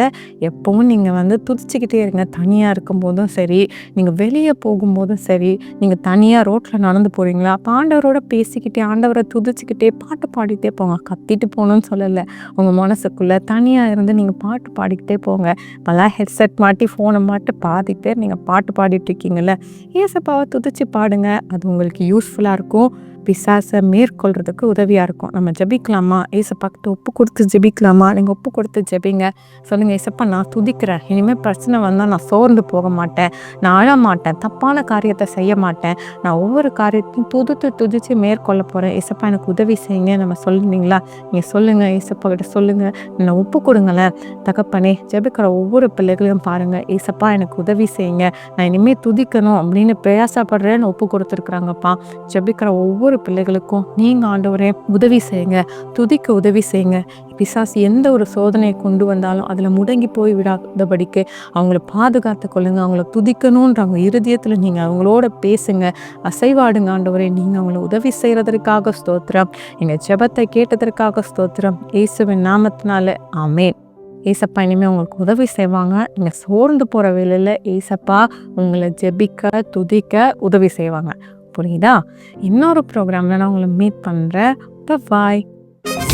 எப்பவும் நீங்கள் துதிச்சுக்கிட்டே இருங்க. தனியாக இருக்கும்போதும் சரி, நீங்கள் வெளியே போகும்போதும் சரி, நீங்கள் தனியாக ரோட்டில் நடந்து போகிறீங்களா, அப்போ ஆண்டவரோட பேசிக்கிட்டே ஆண்டவரை துதிச்சுக்கிட்டே பாட்டு பாடிக்கிட்டே போங்க. கத்திட்டு போகணுன்னு சொல்லலை, உங்கள் மனசுக்குள்ளே தனியாக இருந்து நீங்கள் பாட்டு பாடிக்கிட்டே போங்க. இப்போல்லாம் ஹெட்செட் மாட்டி ஃபோனை மாட்டி பாடிக்கிட்டே நீங்கள் பாட்டு பாடிட்டு இருக்கீங்கள, ஏசப்பாவை துதிச்சு பாடுங்க. அது உங்களுக்கு யூஸ்ஃபுல்லாக இருக்கும், பிசாசை மேற்கொள்றதுக்கு உதவியாக இருக்கும். நம்ம ஜெபிக்கலாமா? ஏசப்பாக்கிட்ட ஒப்பு கொடுத்து ஜெபிக்கலாமா? நீங்கள் ஒப்பு கொடுத்து ஜெபிங்க. சொல்லுங்கள், ஏசப்பா நான் துதிக்கிறேன், இனிமேல் பிரச்சனை வந்தால் நான் சோர்ந்து போக மாட்டேன், நான் அழ மாட்டேன், தப்பான காரியத்தை செய்ய மாட்டேன், நான் ஒவ்வொரு காரியத்தையும் துதிச்சு மேற்கொள்ள போகிறேன். ஏசப்பா எனக்கு உதவி செய்யுங்க. நம்ம சொல்லுங்களா? நீங்கள் சொல்லுங்கள், ஏசப்பா கிட்ட சொல்லுங்கள், என்னை ஒப்பு கொடுங்களேன். தகப்பனே, ஜெபிக்கிற ஒவ்வொரு பிள்ளைகளையும் பாருங்கள். ஏசப்பா எனக்கு உதவி செய்யுங்க, நான் இனிமேல் துதிக்கணும் அப்படின்னு பிரயாசப்படுறேன்னு ஒப்பு கொடுத்துருக்குறாங்கப்பா. ஜெபிக்கிற ஒவ்வொரு பிள்ளைகளுக்கும் நீங்கள் ஆண்டவரே உதவி செய்யுங்க, துதிக்க உதவி செய்யுங்க. பிசாசு எந்த ஒரு சோதனையை கொண்டு வந்தாலும் அதில் முடங்கி போய் விடாதபடிக்கு அவங்கள பாதுகாத்து கொள்ளுங்க. அவங்கள துதிக்கணுன்ற அவங்க இருதயத்தில் நீங்கள் அவங்களோட பேசுங்க, அசைவாடுங்க. ஆண்டவரே, நீங்கள் அவங்கள உதவி செய்கிறதற்காக ஸ்தோத்திரம், எங்கள் ஜெபத்தை கேட்டதற்காக ஸ்தோத்திரம். இயேசுவின் நாமத்தினால ஆமென். ஏசப்பா இனிமேல் உங்களுக்கு உதவி செய்வாங்க. நீங்கள் சோர்ந்து போகிற வேளையில் ஏசப்பா உங்களை ஜெபிக்க துதிக்க உதவி செய்வாங்க. புரியுதா? இன்னொரு ப்ரோக்ராமில் நான் உங்களை மீட் பண்ணுறேன். பாய்.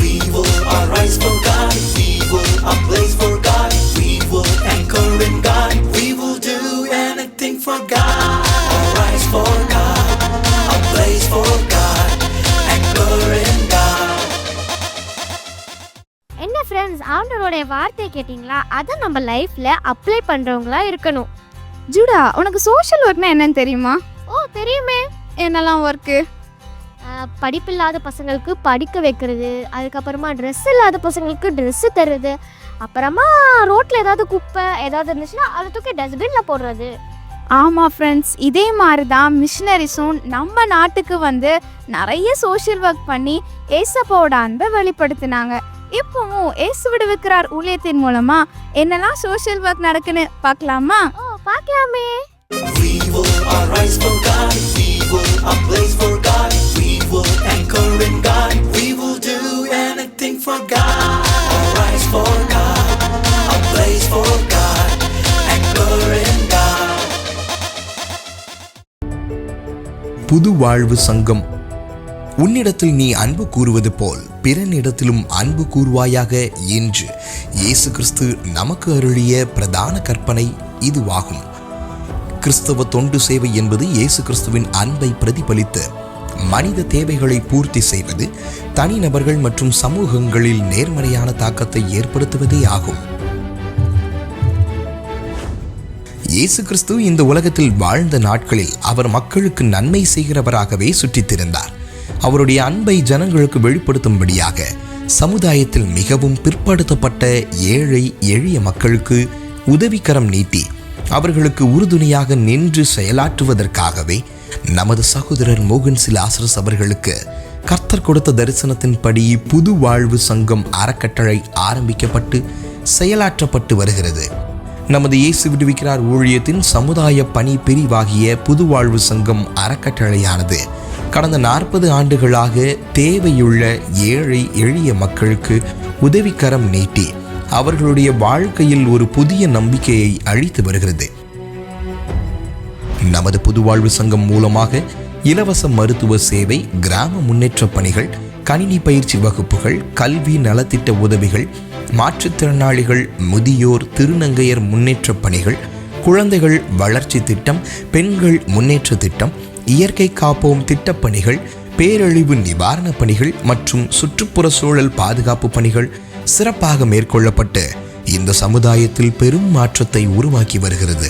We will arise for God. We will ablaze for God. We will anchor in God. We will do anything for God. Arise for God. Ablaze for God. Anchor in God. என்ன friends, ஆண்டவருடைய வார்த்தை கேட்டிங்களா? அதை நம்ம லைஃப்பில் apply பண்ணுறவங்களா இருக்கணும். Judah, உனக்கு social ஒர்க்னா என்னன்னு தெரியுமா? ஓ தெரியுமே. என்னெல்லாம் ஒர்க்கு? படிப்பில்லாத பசங்களுக்கு படிக்க வைக்கிறது, அதுக்கப்புறமா ட்ரெஸ் இல்லாத பசங்களுக்கு ட்ரெஸ்ஸு தருது, அப்புறமா ரோட்டில் ஏதாவது குப்பை ஏதாவது இருந்துச்சுன்னா அதை தூக்கி டஸ்ட்பினில் போடுறது. ஆமாம் ஃப்ரெண்ட்ஸ், இதே மாதிரி தான் மிஷினரிஸும் நம்ம நாட்டுக்கு வந்து நிறைய சோஷியல் ஒர்க் பண்ணி ஏசப்பாவோட அன்பை வெளிப்படுத்தினாங்க. இப்போவும் ஏசு விடுவிக்கிறார் ஊழியத்தின் மூலமா என்னெல்லாம் சோஷியல் ஒர்க் நடக்குன்னு பார்க்கலாமா? ஓ பார்க்கலாமே. We will arise for God. We will ablaze for God. We will anchor in God. We will do anything for God. Arise for God. Ablaze for God. Anchor in God. புது வாழ்வு சங்கம். உன்னிடத்தில் நீ அன்பு கூறுவது போல் பிறனிடத்திலும் அன்பு கூறுவாயாக என்று இயேசு கிறிஸ்து நமக்கு அருளிய பிரதான கற்பனை இதுவாகும். கிறிஸ்தவ தொண்டு சேவை என்பது இயேசு கிறிஸ்துவின் அன்பை பிரதிபலித்து மனித தேவைகளை பூர்த்தி செய்வது, தனிநபர்கள் மற்றும் சமூகங்களில் நேர்மறையான தாக்கத்தை ஏற்படுத்துவதே ஆகும். இயேசு கிறிஸ்து இந்த உலகத்தில் வாழ்ந்த நாட்களில் அவர் மக்களுக்கு நன்மை செய்கிறவராகவே சுற்றித் திரிந்தார். அவருடைய அன்பை ஜனங்களுக்கு வெளிப்படுத்தும்படியாக சமுதாயத்தில் மிகவும் பிற்படுத்தப்பட்ட ஏழை எளிய மக்களுக்கு உதவிக்கரம் நீட்டி அவர்களுக்கு உறுதுணையாக நின்று செயலாற்றுவதற்காகவே நமது சகோதரர் மோகன் லாசரஸ் அவர்களுக்கு கர்த்தர் கொடுத்த தரிசனத்தின்படி புது வாழ்வு சங்கம் அறக்கட்டளை ஆரம்பிக்கப்பட்டு செயலாற்றப்பட்டு வருகிறது. நமது இயேசு விடுவிக்கிறார் ஊழியத்தின் சமுதாய பணி பிரிவாகிய புது வாழ்வு சங்கம் அறக்கட்டளையானது கடந்த 40 ஆண்டுகளாக தேவையுள்ள ஏழை எளிய மக்களுக்கு உதவிக்கரம் நீட்டி அவர்களுடைய வாழ்க்கையில் ஒரு புதிய நம்பிக்கையை அளித்து வருகிறது. நமது புது வாழ்வு சங்கம் மூலமாக இலவச மருத்துவ சேவை, கிராம முன்னேற்ற பணிகள், கணினி பயிற்சி வகுப்புகள், கல்வி நலத்திட்ட உதவிகள், மாற்றுத்திறனாளிகள், முதியோர், திருநங்கையர் முன்னேற்ற பணிகள், குழந்தைகள் வளர்ச்சி திட்டம், பெண்கள் முன்னேற்ற திட்டம், இயற்கை காப்போம் திட்டப்பணிகள், பேரழிவு நிவாரண பணிகள் மற்றும் சுற்றுப்புற சூழல் பாதுகாப்பு பணிகள் சிறப்பாக மேற்கொள்ளப்பட்டு இந்த சமுதாயத்தில் பெரும் மாற்றத்தை உருவாக்கி வருகிறது.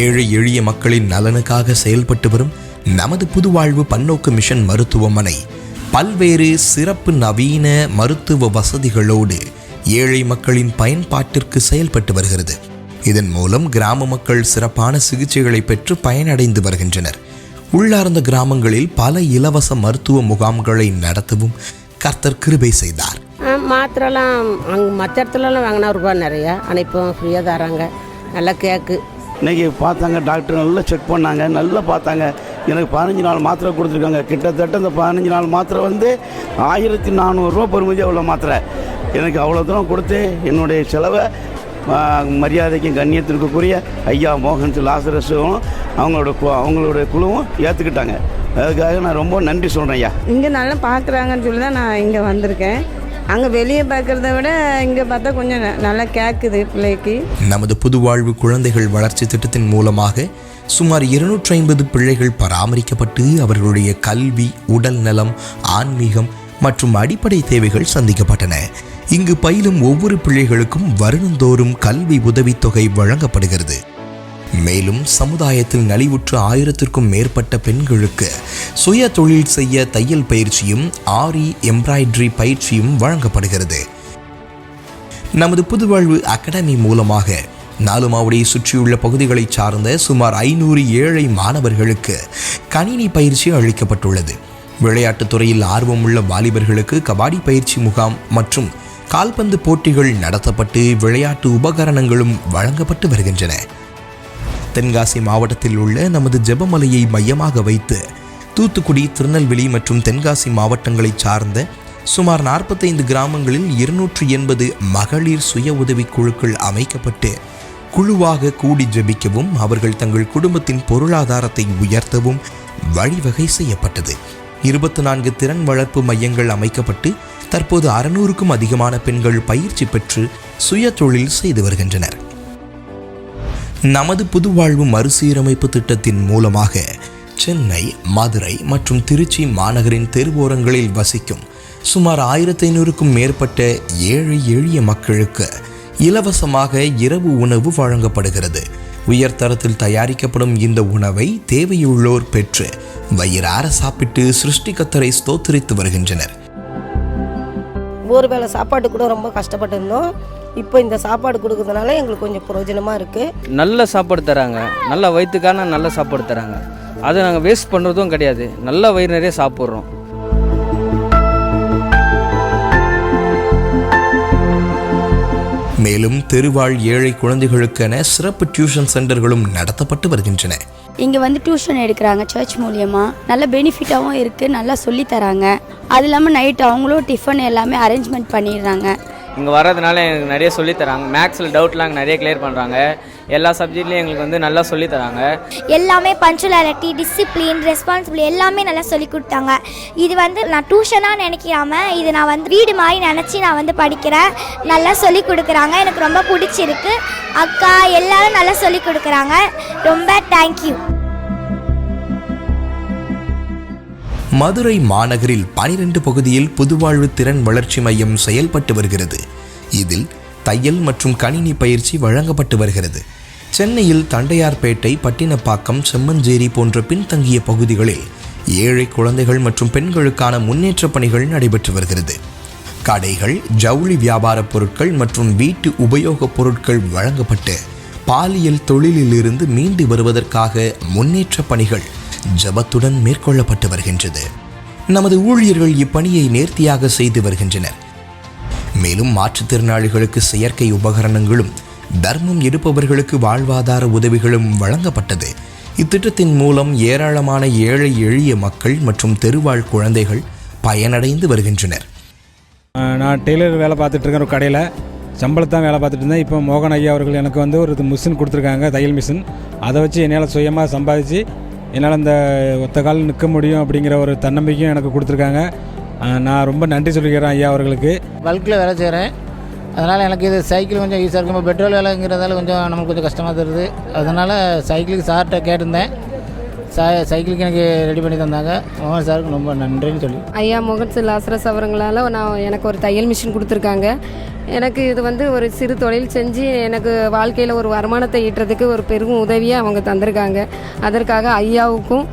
ஏழை எளிய மக்களின் நலனுக்காக செயல்பட்டு வரும் நமது புதுவாழ்வு பன்னோக்கு மிஷன் மருத்துவமனை பல்வேறு சிறப்பு நவீன மருத்துவ வசதிகளோடு ஏழை மக்களின் பயன்பாட்டிற்கு செயல்பட்டு வருகிறது. இதன் மூலம் கிராம மக்கள் சிறப்பான சிகிச்சைகளை பெற்று பயனடைந்து வருகின்றனர். உள்ளார்ந்த கிராமங்களில் பல இலவச மருத்துவ முகாம்களை நடத்தவும் கர்த்தர் கிருபை செய்தார். மாத்திரெல்லாம் அங்கே மற்ற இடத்துலலாம் வாங்கினா ரூபா நிறையா, ஆனால் இப்போ ஃப்ரீயாக தராங்க. நல்லா கேக்கு இன்றைக்கி பார்த்தாங்க, டாக்டர் நல்லா செக் பண்ணாங்க, நல்லா பார்த்தாங்க. எனக்கு 15 நாள் மாத்திரை கொடுத்துருக்காங்க. கிட்டத்தட்ட இந்த 15 நாள் மாத்திரை வந்து 1400 பெறுமதி அவ்வளோ மாத்திரை. எனக்கு அவ்வளோ தூரம் கொடுத்து என்னுடைய செலவை மரியாதைக்கும் கண்ணியத்திற்குரிய ஐயா மோகன் லாசரஸும் அவங்களோட குழுவும் ஏற்றுக்கிட்டாங்க. அதுக்காக நான் ரொம்ப நன்றி சொல்கிறேன் ஐயா. இங்கே நல்லா பார்க்குறாங்கன்னு சொல்லி தான் நான் இங்கே வந்திருக்கேன். அங்கே வெளியே பார்க்குறத விட இங்கே பார்த்தா கொஞ்சம் நல்லா கேட்குது பிள்ளைக்கு. நமது புதுவாழ்வு குழந்தைகள் வளர்ச்சி திட்டத்தின் மூலமாக சுமார் 250 பிள்ளைகள் பராமரிக்கப்பட்டு அவர்களுடைய கல்வி, உடல் நலம், ஆன்மீகம் மற்றும் அடிப்படை தேவைகள் சந்திக்கப்பட்டன. இங்கு பயிலும் ஒவ்வொரு பிள்ளைகளுக்கும் வருடந்தோறும் கல்வி உதவித்தொகை வழங்கப்படுகிறது. மேலும் சமுதாயத்தில் நலிவுற்ற 1000க்கும் மேற்பட்ட பெண்களுக்கு சுய தொழில் செய்ய தையல் பயிற்சியும் ஆரி எம்ப்ராய்டரி பயிற்சியும் வழங்கப்படுகிறது. நமது புதுவாழ்வு அகாடமி மூலமாக நாலுமாவுடைய சுற்றியுள்ள பகுதிகளை சார்ந்த சுமார் 500 ஏழை மாணவர்களுக்கு கணினி பயிற்சி அளிக்கப்பட்டுள்ளது. விளையாட்டுத் துறையில் ஆர்வமுள்ள வாலிபர்களுக்கு கபாடி பயிற்சி முகாம் மற்றும் கால்பந்து போட்டிகள் நடத்தப்பட்டு விளையாட்டு உபகரணங்களும் வழங்கப்பட்டு வருகின்றன. தென்காசி மாவட்டத்தில் உள்ள நமது ஜெபமலையை மையமாக வைத்து தூத்துக்குடி, திருநெல்வேலி மற்றும் தென்காசி மாவட்டங்களைச் சார்ந்த சுமார் 45 கிராமங்களில் 280 மகளிர் சுய உதவி குழுக்கள் அமைக்கப்பட்டு குழுவாக கூடி ஜெபிக்கவும் அவர்கள் தங்கள் குடும்பத்தின் பொருளாதாரத்தை உயர்த்தவும் வழிவகை செய்யப்பட்டது. 24 திறன் வளர்ப்பு மையங்கள் அமைக்கப்பட்டு தற்போது 600க்கும் அதிகமான பெண்கள் பயிற்சி பெற்று சுய தொழில் செய்து வருகின்றனர். நமது புதுவாழ்வு மறுசீரமைப்பு திட்டத்தின் மூலமாக சென்னை, மதுரை மற்றும் திருச்சி மாநகரின் தெருவோரங்களில் வசிக்கும் சுமார் 1500க்கும் மேற்பட்ட ஏழை எளிய மக்களுக்கு இலவசமாக இரவு உணவு வழங்கப்படுகிறது. உயர்தரத்தில் தயாரிக்கப்படும் இந்த உணவை தேவையுள்ளோர் பெற்று வயிறார சாப்பிட்டு சிருஷ்டிகர்த்தரை ஸ்தோத்திரித்து வருகின்றனர். ஒரு வேளை சாப்பாடு கூட ரொம்ப கஷ்டப்பட்டு இருந்தோம். இப்போ இந்த சாப்பாடு கொடுக்கறதுனால எங்களுக்கு கொஞ்சம் பிரயோஜனமாக இருக்குது. நல்ல சாப்பாடு தராங்க, நல்ல வயிற்றுக்கான நல்ல சாப்பாடு தராங்க. அதை நாங்கள் வேஸ்ட் பண்ணுறதும் கிடையாது, நல்ல வயிறு நிறைய சாப்பிட்றோம். மேலும் தெருவாழ் ஏழை குழந்தைகளுக்கென சிறப்பு டியூஷன் சென்டர்களும் நடத்தப்பட்டு வருகின்றன. இங்கே வந்து டியூஷன் எடுக்கிறாங்க சர்ச் மூலியமாக. நல்ல பெனிஃபிட்டாகவும் இருக்குது, நல்லா சொல்லித்தராங்க. அது இல்லாமல் நைட் அவங்களும் டிஃபன் எல்லாமே அரேஞ்ச்மெண்ட் பண்ணிடுறாங்க. இங்கே வர்றதுனால எங்களுக்கு நிறைய சொல்லித்தராங்க. மேக்ஸில் டவுட்லாம் நிறைய கிளியர் பண்ணுறாங்க. எல்லா சப்ஜெக்ட்லேயும் எங்களுக்கு வந்து நல்லா சொல்லித்தராங்க. எல்லாமே பஞ்சுவாலிட்டி, டிசிப்ளின், ரெஸ்பான்சிபிலிட்டி எல்லாமே நல்லா சொல்லி கொடுத்தாங்க. இது வந்து நான் டியூஷனாக நினைக்காம இது நான் வந்து வீடு மாதிரி நினச்சி நான் வந்து படிக்கிறேன். நல்லா சொல்லி கொடுக்குறாங்க, எனக்கு ரொம்ப பிடிச்சிருக்கு. அக்கா எல்லாரும் நல்லா சொல்லி கொடுக்குறாங்க. ரொம்ப தேங்க்யூ. மதுரை மாநகரில் 12 பகுதியில் புதுவாழ்வு திறன் வளர்ச்சி மையம் செயல்பட்டு வருகிறது. இதில் தையல் மற்றும் கணினி பயிற்சி வழங்கப்பட்டு வருகிறது. சென்னையில் தண்டையார்பேட்டை, பட்டினப்பாக்கம், செம்மஞ்சேரி போன்ற பின்தங்கிய பகுதிகளில் ஏழை குழந்தைகள் மற்றும் பெண்களுக்கான முன்னேற்ற பணிகள் நடைபெற்று வருகிறது. கடைகள், ஜவுளி வியாபார பொருட்கள் மற்றும் வீட்டு உபயோகப் பொருட்கள் வழங்கப்பட்டு பாலியல் தொழிலிலிருந்து மீண்டு வருவதற்காக முன்னேற்ற பணிகள் ஜபத்துடன் மேற்கொள்ளப்பட்டு வருகின்றது. நமது ஊழியர்கள் இப்பணியை நேர்த்தியாக செய்து வருகின்றனர். மேலும் மாற்றுத்திறனாளிகளுக்கு செயற்கை உபகரணங்களும் தர்மம் எடுப்பவர்களுக்கு வாழ்வாதார உதவிகளும் வழங்கப்பட்டது. இத்திட்டத்தின் மூலம் ஏராளமான ஏழை எளிய மக்கள் மற்றும் தெருவாழ் குழந்தைகள் பயனடைந்து வருகின்றனர். நான் டெய்லர் வேலை பார்த்துட்ருக்கேன். ஒரு கடையில் சம்பளத்தான் வேலை பார்த்துட்டு இருந்தேன். இப்போ மோகன் ஐயா அவர்கள் எனக்கு வந்து ஒரு மிஷின் கொடுத்துருக்காங்க, தையல் மிஷின். அதை வச்சு என்னால் சுயமாக சம்பாதிச்சு என்னால் இந்த ஒத்த கால் நிற்க முடியும் அப்படிங்கிற ஒரு தன்னம்பிக்கையும் எனக்கு கொடுத்துருக்காங்க. நான் ரொம்ப நன்றி சொல்லிக்கிறேன் ஐயா அவர்களுக்கு. பல்கில் வேலை செய்கிறேன், அதனால் எனக்கு இது சைக்கிள் கொஞ்சம் ஈஸியாக இருக்கும். இப்போ பெட்ரோல் வேலைங்கிறதால கொஞ்சம் நமக்கு கொஞ்சம் கஷ்டமாக தருது. அதனால் சைக்கிளுக்கு சார்கிட்ட கேட்டிருந்தேன், சைக்கிளுக்கு எனக்கு ரெடி பண்ணி தந்தாங்க. மோகன் சாருக்கு ரொம்ப நன்றின்னு சொல்லி. ஐயா மோகன் சார் லாசரஸ் அவர்களால் எனக்கு ஒரு தையல் மிஷின் கொடுத்துருக்காங்க. எனக்கு இது வந்து ஒரு சிறு தொழில் செஞ்சு எனக்கு வாழ்க்கையில் ஒரு வருமானத்தை ஈட்டுறதுக்கு ஒரு பெரும் உதவியாக அவங்க தந்திருக்காங்க. அதற்காக ஐயாவுக்கும்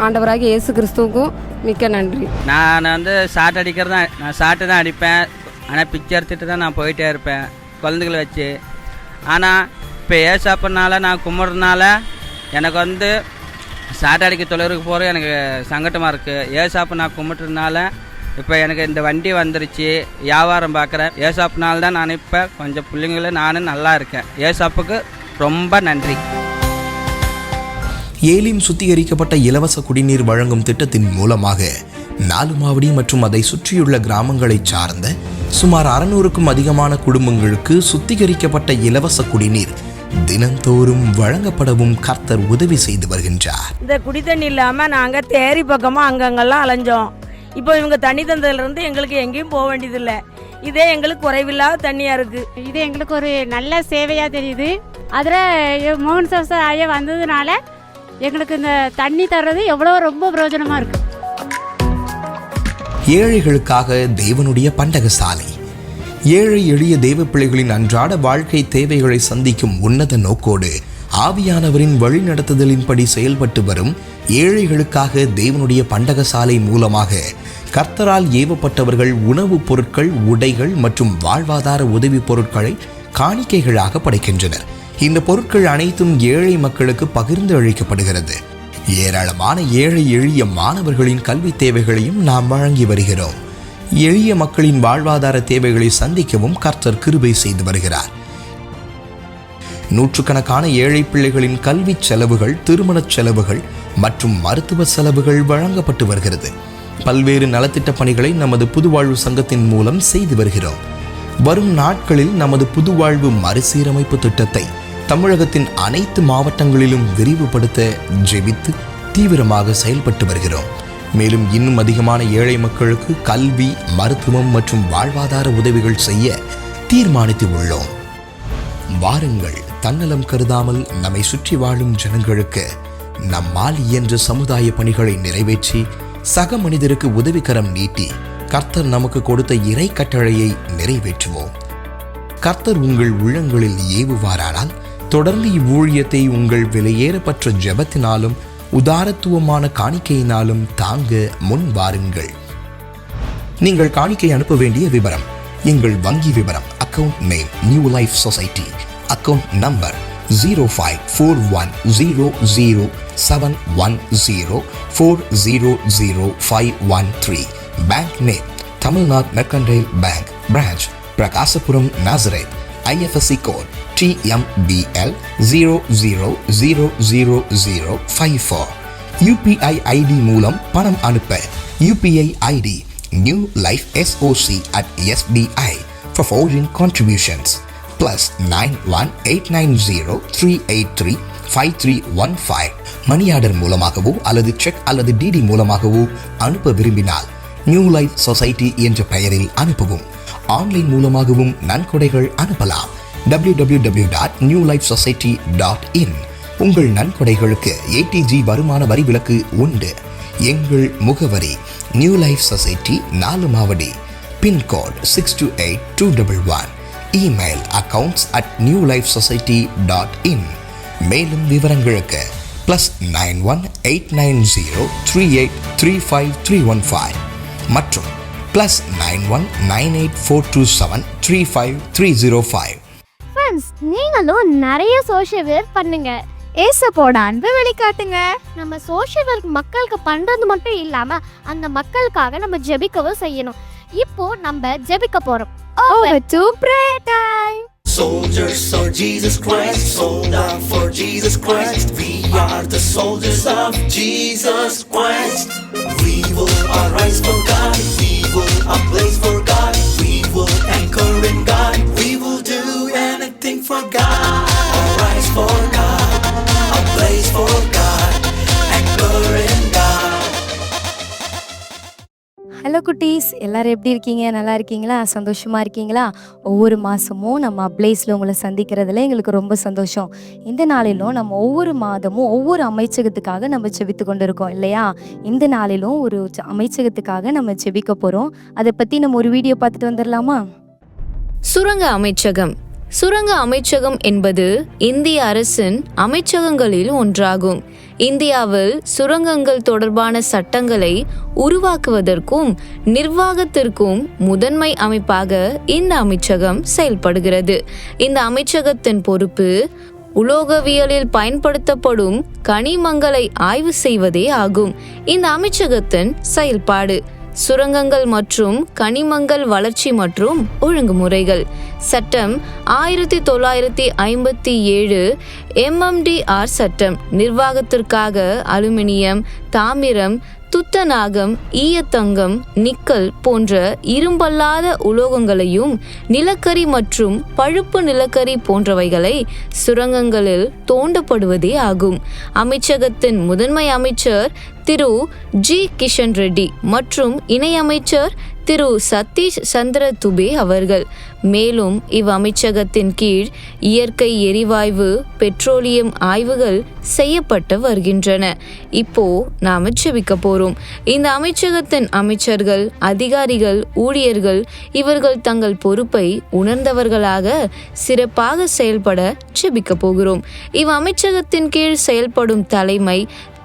ஆண்டவராக இயேசு கிறிஸ்துவுக்கும் மிக்க நன்றி. நான் வந்து ஷார்ட் அடிக்கிறது தான், நான் ஷார்ட்டு தான் அடிப்பேன். ஆனால் பிச்சை எடுத்துகிட்டு தான் நான் போயிட்டே இருப்பேன் குழந்தைகளை வச்சு. ஆனால் இப்போ ஏசாப்பனால நான் கும்பிட்றதுனால எனக்கு வந்து ஷார்ட் அடிக்க தொழிலுக்கு போகிறது எனக்கு சங்கட்டமாக இருக்குது. ஏசாப்பு நான் கும்பிட்றதுனால இப்போ எனக்கு இந்த வண்டி வந்துருச்சு, வியாபாரம் பார்க்குறேன். ஏசாப்புனால தான் நான் இப்போ கொஞ்சம் பிள்ளைங்களும் நானும் நல்லா இருக்கேன். ஏசாப்புக்கு ரொம்ப நன்றி. ஏலிம் சுத்திகரிக்கப்பட்ட இலவச குடிநீர் வழங்கும் திட்டத்தின் மூலமாக நாலுமாவடி மற்றும் அதை சுற்றியுள்ள கிராமங்களைச் சார்ந்த சுமார் 600க்கும் அதிகமான குடும்பங்களுக்கு சுத்திகரிக்கப்பட்ட இலவச குடிநீர் தினந்தோறும் வழங்கப்படவும் கர்த்தர் உதவி செய்து வருகின்றார். இந்த குடி தண்ணி இல்லாமல் நாங்கள் தேரி பக்கமாக அங்கங்கெல்லாம் அலைஞ்சோம். இப்போ இவங்க தண்ணி தந்ததுலேருந்து எங்களுக்கு எங்கேயும் போக வேண்டியதில்லை. இதே எங்களுக்கு குறைவில்லாத தண்ணியாக இருக்குது. இது எங்களுக்கு ஒரு நல்ல சேவையாக தெரியுது. அதில் மோகன் சார் ஐயா வந்ததுனால எங்களுக்கு இந்த தண்ணி தர்றது எவ்வளோ ரொம்ப பிரயோஜனமாக இருக்குது. ஏழைகளுக்காக தேவனுடைய பண்டக சாலை. ஏழை எளிய தேவ பிள்ளைகளின் அன்றாட வாழ்க்கை தேவைகளை சந்திக்கும் உன்னத நோக்கோடு ஆவியானவரின் வழிநடத்துதலின்படி செயல்பட்டு வரும் ஏழைகளுக்காக தேவனுடைய பண்டக சாலை மூலமாக கர்த்தரால் ஏவப்பட்டவர்கள் உணவுப் பொருட்கள், உடைகள் மற்றும் வாழ்வாதார உதவி பொருட்களை காணிக்கைகளாக படைக்கின்றனர். இந்த பொருட்கள் அனைத்தும் ஏழை மக்களுக்கு பகிர்ந்து அளிக்கப்படுகிறது. ஏராளமான ஏழை எளிய மாணவர்களின் கல்வி தேவைகளையும் நாம் வழங்கி வருகிறோம். எளிய மக்களின் வாழ்வாதார தேவைகளை சந்திக்கவும் கர்த்தர் கிருபை செய்து வருகிறார். நூற்றுக்கணக்கான ஏழை பிள்ளைகளின் கல்வி செலவுகள், திருமணச் செலவுகள் மற்றும் மருத்துவ செலவுகள் வழங்கப்பட்டு வருகிறது. பல்வேறு நலத்திட்ட பணிகளை நமது புதுவாழ்வு சங்கத்தின் மூலம் செய்து வருகிறோம். வரும் நாட்களில் நமது புதுவாழ்வு மறுசீரமைப்பு திட்டத்தை தமிழகத்தின் அனைத்து மாவட்டங்களிலும் விரிவுபடுத்த ஜெபித்து தீவிரமாக செயல்பட்டு வருகிறோம். மேலும் இன்னும் அதிகமான ஏழை மக்களுக்கு கல்வி, மருத்துவம் மற்றும் வாழ்வாதார உதவிகள் செய்ய தீர்மானித்து உள்ளோம். வாருங்கள், தன்னலம் கருதாமல் நம்மை சுற்றி வாழும் ஜனங்களுக்கு நம்மால் இயன்ற சமுதாய பணிகளை நிறைவேற்றி சக மனிதருக்கு உதவிக்கரம் நீட்டி கர்த்தர் நமக்கு கொடுத்த இறை கட்டளையை நிறைவேற்றுவோம். கர்த்தர் உங்கள் உள்ளங்களில் ஏவுவாரானால் தொடர்ந்து இவ்வூழியத்தை உங்கள் விலையேறப்பட்ட ஜெபத்தினாலும் உதாரத்துவமான காணிக்கையினாலும் தாங்க முன் வாருங்கள். நீங்கள் காணிக்கை அனுப்ப வேண்டிய விவரம்: எங்கள் வங்கி விவரம், account name new life society, account number 05410710400513, bank name Tamil Nadu mercantile bank, branch Prakasapuram, Nazareth, IFSC code TMBL 000054. UPI ID மூலம் பணம் அனுப்ப UPI ID New Life SOC@SBI for foreign contributions +918903835315. Money order மூலமாகவோ அல்லது செக் அல்லது டிடி மூலமாகவோ அனுப்ப விரும்பினால் நியூ லைஃப் சொசைட்டி என்ற பெயரில் அனுப்பவும். ஆன்லைன் மூலமாகவும் நன்கொடைகள் அனுப்பலாம். www.newlifesociety.in. உங்கள் நன்கொடைகளுக்கு ATG வருமான வரி விலக்கு உண்டு. எங்கள் முகவரி நியூ லைஃப் சொசைட்டி, 4 மாவடி, பின்கோட் 628211. Email accounts@newlifesociety.in. மேலும் விவரங்களுக்கு +918903835315 மற்றும் +919842735305. ஃப்ரெண்ட்ஸ், நீங்களும் நிறைய சோஷியல் ஒர்க் பண்ணுங்க. ஏசப்போட அன்பை வெளிக்காட்டுங்க. நம்ம சோஷியல் ஒர்க் மக்களுக்கு பண்றது மட்டும் இல்லாம அந்த மக்களுக்காக நம்ம ஜெபிக்கவும் செய்யணும். இப்போ நம்ம ஜெபிக்க போறோம். Over to prayer time. Soldiers of Jesus Christ, sold out for Jesus Christ. We are the soldiers of Jesus Christ. We will arise for God. We will ablaze for God. We will anchor in God. We will do anything for God. Arise for God. Ablaze for God. Anchor in God. Hello குட்டீஸ், எல்லோரும் எப்படி இருக்கீங்க? நல்லா இருக்கீங்களா? சந்தோஷமாக இருக்கீங்களா? ஒவ்வொரு மாதமும் நம்ம அப்ளைஸில் உங்களை சந்திக்கிறதுல எங்களுக்கு ரொம்ப சந்தோஷம். இந்த நாளிலும் நம்ம ஒவ்வொரு மாதமும் ஒவ்வொரு அமைச்சகத்துக்காக நம்ம செபித்து கொண்டு இருக்கோம் இல்லையா? இந்த நாளிலும் ஒரு அமைச்சகத்துக்காக நம்ம செபிக்க போகிறோம். அதை பற்றி நம்ம ஒரு வீடியோ பார்த்துட்டு வந்துடலாமா? சுரங்க அமைச்சகம். சுரங்க அமைச்சகம் என்பது இந்திய அரசின் அமைச்சகங்களில் ஒன்றாகும். இந்தியாவில் சுரங்கங்கள் தொடர்பான சட்டங்களை உருவாக்குவதற்கும் நிர்வாகத்திற்கும் முதன்மை அமைப்பாக இந்த அமைச்சகம் செயல்படுகிறது. இந்த அமைச்சகத்தின் பொறுப்பு உலோகவியலில் பயன்படுத்தப்படும் கனிமங்களை ஆய்வு செய்வதே ஆகும். இந்த அமைச்சகத்தின் செயல்பாடு: சுரங்கங்கள் மற்றும் கனிமங்கள் வளர்ச்சி மற்றும் ஒழுங்குமுறைகள் சட்டம் 1957 MMDR சட்டம் நிர்வாகத்திற்காக அலுமினியம், தாமிரம், துத்தநாகம், ஈயத்தங்கம், நிக்கல் போன்ற இரும்பல்லாத உலோகங்களையும் நிலக்கரி மற்றும் பழுப்பு நிலக்கரி போன்றவைகளை சுரங்கங்களில் தோண்டப்படுவதே ஆகும். அமைச்சகத்தின் முதன்மை அமைச்சர் திரு ஜி கிஷன் ரெட்டி மற்றும் இணையமைச்சர் திரு சதீஷ் சந்திர துபே அவர்கள். மேலும் இவ்வமைச்சகத்தின் கீழ் இயற்கை எரிவாயு, பெட்ரோலியம் ஆய்வுகள் செய்யப்பட்டு வருகின்றன. இப்போ நாம செபிக்க போறோம். இந்த அமைச்சகத்தின் அமைச்சர்கள், அதிகாரிகள், ஊழியர்கள் இவர்கள் தங்கள் பொறுப்பை உணர்ந்தவர்களாக சிறப்பாக செயல்பட செபிக்க போகிறோம். இவ்வமைச்சகத்தின் கீழ் செயல்படும் தலைமை,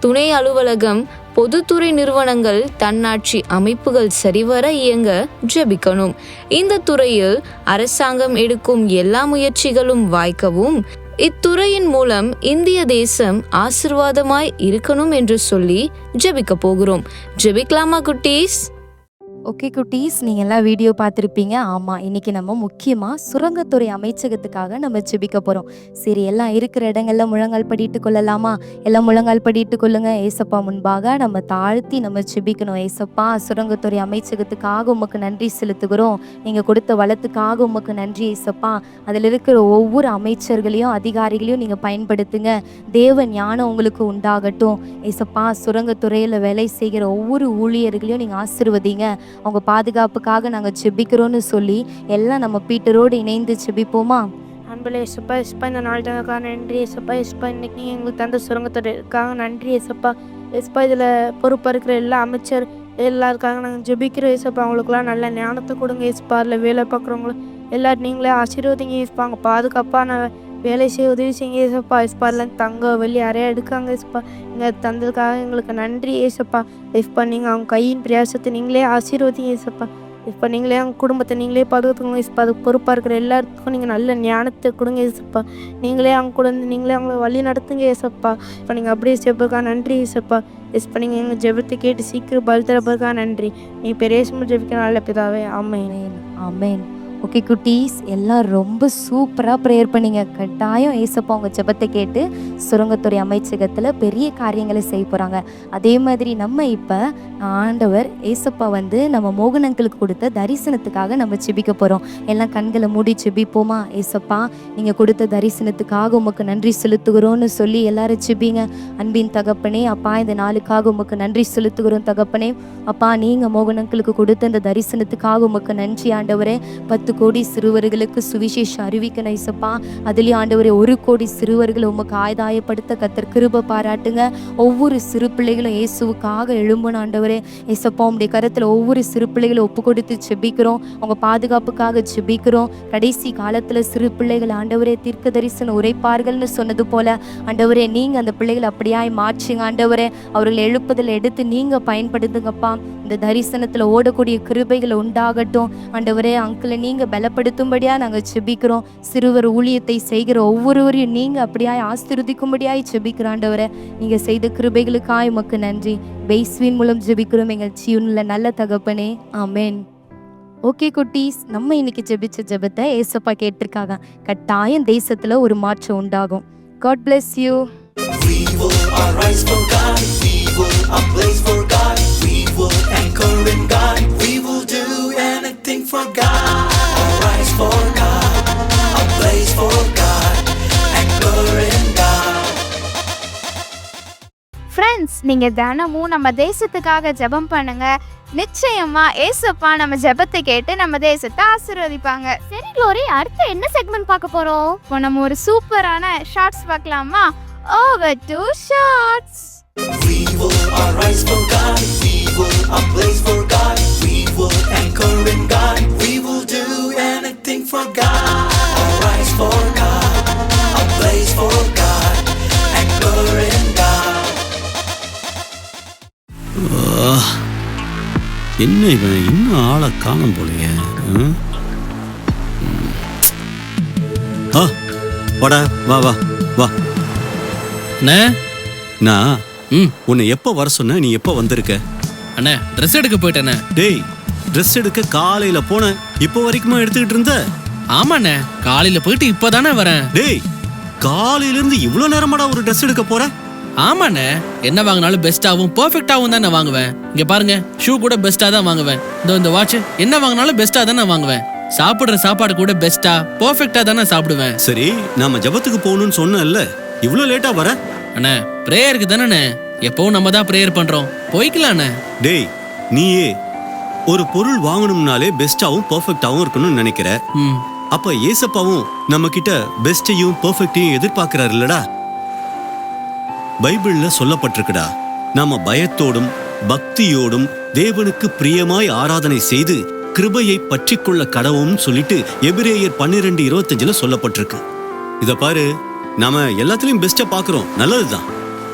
துணை அலுவலகம், பொதுத்துறை நிறுவனங்கள், தன்னாட்சி அமைப்புகள் சரிவர இயங்க ஜெபிக்கணும். இந்த துறையில் அரசாங்கம் எடுக்கும் எல்லா முயற்சிகளும் வாய்க்கவும், இத்துறையின் மூலம் இந்திய தேசம் ஆசீர்வாதமாய் இருக்கணும் என்று சொல்லி ஜெபிக்க போகிறோம். ஜெபிக்கலாமா குட்டீஸ்? ஓகே குட்டீஸ், நீங்கள் எல்லாம் வீடியோ பார்த்துருப்பீங்க. ஆமாம், இன்றைக்கி நம்ம முக்கியமாக சுரங்கத்துறை அமைச்சகத்துக்காக நம்ம ஜெபிக்க போகிறோம். சரி, எல்லாம் இருக்கிற இடங்கள்ல முழங்கால் படிட்டு கொள்ளலாமா? எல்லாம் முழங்கால் படிட்டு கொள்ளுங்க. ஏசப்பா முன்பாக நம்ம தாழ்த்தி நம்ம ஜெபிக்கணும். ஏசப்பா, சுரங்கத்துறை அமைச்சகத்துக்காக உமக்கு நன்றி செலுத்துகிறோம். நீங்கள் கொடுத்த வளத்துக்காக உமக்கு நன்றி ஏசப்பா. அதில் இருக்கிற ஒவ்வொரு அமைச்சர்களையும் அதிகாரிகளையும் நீங்கள் பயன்படுத்துங்க. தேவ ஞானம் உங்களுக்கு உண்டாகட்டும் ஏசப்பா. சுரங்கத்துறையில் வேலை செய்கிற ஒவ்வொரு ஊழியர்களையும் நீங்கள் ஆசீர்வதிங்க. அவங்க பாதுகாப்புக்காக நாங்கள் ஜெபிக்கிறோன்னு சொல்லி எல்லாம் நம்ம பீட்டரோடு இணைந்து ஜெபிப்போமா? அன்புல ஏசப்பா, ஏசப்பா இந்த நாள் தாங்கக்கா நன்றி ஏசப்பா. ஏசப்பா இன்னைக்கு நீங்கள் எங்களுக்கு தந்த சுரங்கத்துறைக்காக நன்றி ஏசப்பா. ஏசப்பா இதில் பொறுப்பாக இருக்கிற எல்லா அமைச்சர் எல்லாருக்காக நாங்கள் ஜெபிக்கிறோம் ஏசப்பா. அவங்களுக்குலாம் நல்ல ஞானத்தை கொடுங்க ஏசப்பா. அதில் வேலை பார்க்குறவங்களும் எல்லோரும் நீங்களே ஆசீர்வதிங்க ஏசப்பா. அவங்க பாதுகாப்பாக நான் வேலை செய்ய உதவி செய்யுங்க ஏசப்பா. ஏசப்பா எல்லாம் தங்க வெள்ளி அறையா எடுக்காங்க ஏசப்பா. இங்கே தந்ததுக்காக எங்களுக்கு நன்றி ஏசப்பா. ஏசப்பா நீங்கள் அவங்க கையின் பிரயாசத்தை நீங்களே ஆசீர்வதிங்க ஏசப்பா. ஏசப்பா நீங்களே அவங்க குடும்பத்தை நீங்களே பாதுகாத்துக்கோங்க ஏசப்பா. அதுக்கு பொறுப்பாக இருக்கிற எல்லாத்துக்கும் நீங்கள் நல்ல ஞானத்தை கொடுங்க ஏசப்பா. நீங்களே அவங்க கூட வந்து நீங்களே அவங்கள வழி நடத்துங்க ஏசப்பா. இப்போ நீங்கள் அப்படியே ஜெபக்கா நன்றி ஏசப்பா. ஏசப்பா நீங்கள் எங்கள் ஜெபத்தை கேட்டு சீக்கிரம் பல் தரப்பா நன்றி. நீங்கள் பெரிய ஜெபிக்க நல்ல பிதாவே. ஆமென் ஆமென். ஓகே குட்டீஸ், எல்லாம் ரொம்ப சூப்பராக ப்ரேயர் பண்ணிங்க. கட்டாயம் ஏசப்பா உங்கள் ஜெபத்தை கேட்டு சுரங்கத்துறை அமைச்சகத்தில் பெரிய காரியங்களை செய்ய போகிறாங்க. அதே மாதிரி நம்ம இப்போ ஆண்டவர் ஏசப்பா வந்து நம்ம மோகனங்களுக்கு கொடுத்த தரிசனத்துக்காக நம்ம ஜெபிக்க போகிறோம். எல்லாம் கண்களை மூடி ஜெபிப்போமா? ஏசப்பா, நீங்கள் கொடுத்த தரிசனத்துக்காக உமக்கு நன்றி செலுத்துகிறோன்னு சொல்லி எல்லாரும் ஜெபிங்க. அன்பின் தகப்பனே, அப்பா இந்த நாளுக்காக உமக்கு நன்றி செலுத்துகிறோம் தகப்பனே. அப்பா, நீங்கள் மோகனங்களுக்கு கொடுத்த இந்த தரிசனத்துக்காக உமக்கு நன்றி ஆண்டவரே. 10 கோடி சிறுவர்களுக்கு சுவிசேஷம் அறிவிக்கணும் ஏசப்பா. அதுலேயும் ஆண்டவரே 1 கோடி சிறுவர்களை உமக்கு ஆயதாயப்படுத்த கர்த்தர் கிருபை பாராட்டுங்க. ஒவ்வொரு சிறு பிள்ளைகளும் இயேசுவுக்காக எழும்பணும் ஆண்டவரே. ஏசப்பா உம்முடைய கரத்தில் ஒவ்வொரு சிறு பிள்ளைகளை ஒப்பு கொடுத்து ஜெபிக்கிறோம். அவங்க பாதுகாப்புக்காக ஜெபிக்கிறோம். கடைசி காலத்தில் சிறு பிள்ளைகள் ஆண்டவரே தீர்க்க தரிசனம் உரைப்பார்கள்னு சொன்னது போல ஆண்டவரே நீங்கள் அந்த பிள்ளைகளை அப்படியாய் மாற்றுங்க ஆண்டவரே. அவர்களை எழுப்புதல் எடுத்து நீங்கள் பயன்படுத்துங்கப்பா. இந்த தரிசனத்தில் ஓடக்கூடிய கிருபைகளை உண்டாகட்டும் ஆண்டவரே. அங்கிளை நீங்கள் பலப்படுத்தும்படியாக நாங்கள் ஜெபிக்கிறோம். சிறுவர் ஊழியத்தை செய்கிற ஒவ்வொருவரையும் நீங்கள் அப்படியாய் ஆசீர்வதிக்கும்படியாய் ஜெபிக்கிறோம் ஆண்டவரே. நீங்கள் செய்த கிருபைகளுக்காய் உமக்கு நன்றி. பெய்ஸ்வின் மூலம் ஜெபிக்கிறோம் எங்கள் ஜீவனில் நல்ல தகப்பனே. ஆமென். ஓகே குட்டீஸ், நம்ம இன்னைக்கு ஜெபிச்ச ஜெபத்தை ஏசப்பா கேட்டிருக்காங்க. கட்டாயம் தேசத்தில் ஒரு மாற்றம் உண்டாகும். God bless you. We will arise for God. We will ablaze for God. We will anchor in God. We will do anything for God. Arise for God. Ablaze for God. Anchor in God. Friends, நீங்கள் தினமும் நம்ம தேசத்துக்காக ஜெபம் பண்ணுங்க. நிச்சயமா ஏசப்பா நம்ம ஜெபத்தை கேட்டு நம்ம தேசத்தை ஆசீர்வதிப்பாங்க. சரி க்ளோரி, அடுத்து என்ன செக்மெண்ட் பார்க்க போறோம்? இப்போ நம்ம ஒரு சூப்பரான ஷார்ட்ஸ் பார்க்கலாமா? Over to shorts. We will arise for God. We will ablaze for God. We will anchor in God. We will do anything for God. Arise for God. Ablaze for God. Anchor in God. என்ன இவன் இன்னும் ஆளை காணும் போலையே. வாடா, வா வா வா. நான் உன்னை எப்போ வர சொன்ன? நீ எப்போ வந்திருக்க? அண்ணே, ட்ரெஸ் எடுக்க போயிட்டேண்ணே. டேய், ட்ரெஸ் எடுக்க காலையில போனேன். இப்போ வரைக்குமா எடுத்துக்கிட்டு இருந்த? ஆமாண்ணே, காலையில போயிட்டு இப்போதானே வரேன். டேய், காலையில இருந்து இவ்வளோ நேரமாடா ஒரு ட்ரெஸ் எடுக்க போற? ஆமாண்ணே, என்ன வாங்கினாலும் பெஸ்ட்டாகவும் பர்ஃபெக்டாகவும் தான் நான் வாங்குவேன். இங்க பாருங்க, ஷூ கூட பெஸ்ட்டாக தான் வாங்குவேன். இந்த வாட்ச் என்ன வாங்கினாலும் பெஸ்ட்டாக தான் நான் வாங்குவேன். சாப்பிட்ற சாப்பாடு கூட பெஸ்ட்டா பர்ஃபெக்டாக தான் நான் சாப்பிடுவேன். சரி, நாம ஜபத்துக்கு போகணும்னு சொன்னேன்ல, இவ்வளோ லேட்டா வர? அண்ணே, ப்ரேயருக்கு தானே, எப்பவும் நம்ம தான் ப்ரேயர் பண்றோம், போய்க்கலாண்ணே. டேய், நீயே ஒரு பொருள் வாங்கணும்னாலே பெஸ்ட்டாவும் பர்ஃபெக்டாவும் இருக்கணும்னு நினைக்கிற. அப்ப ஏசப்பாவும் நம்ம கிட்ட பெஸ்டையும் பர்ஃபெக்டையும் எதிர்பார்க்கிறாரு இல்லடா. பைபிள்ல சொல்லப்பட்டிருக்குடா, நாம பயத்தோடும் பக்தியோடும் தேவனுக்கு பிரியமாய் ஆராதனை செய்து கிருபையை பற்றிக்கொள்ள கடவும் சொல்லிட்டு எபிரேயர் 12:25 சொல்லப்பட்டிருக்கு. இத பாரு, நாம எல்லாத்துலயும் பெஸ்ட்டா பாக்குறோம், நல்லதுதான்.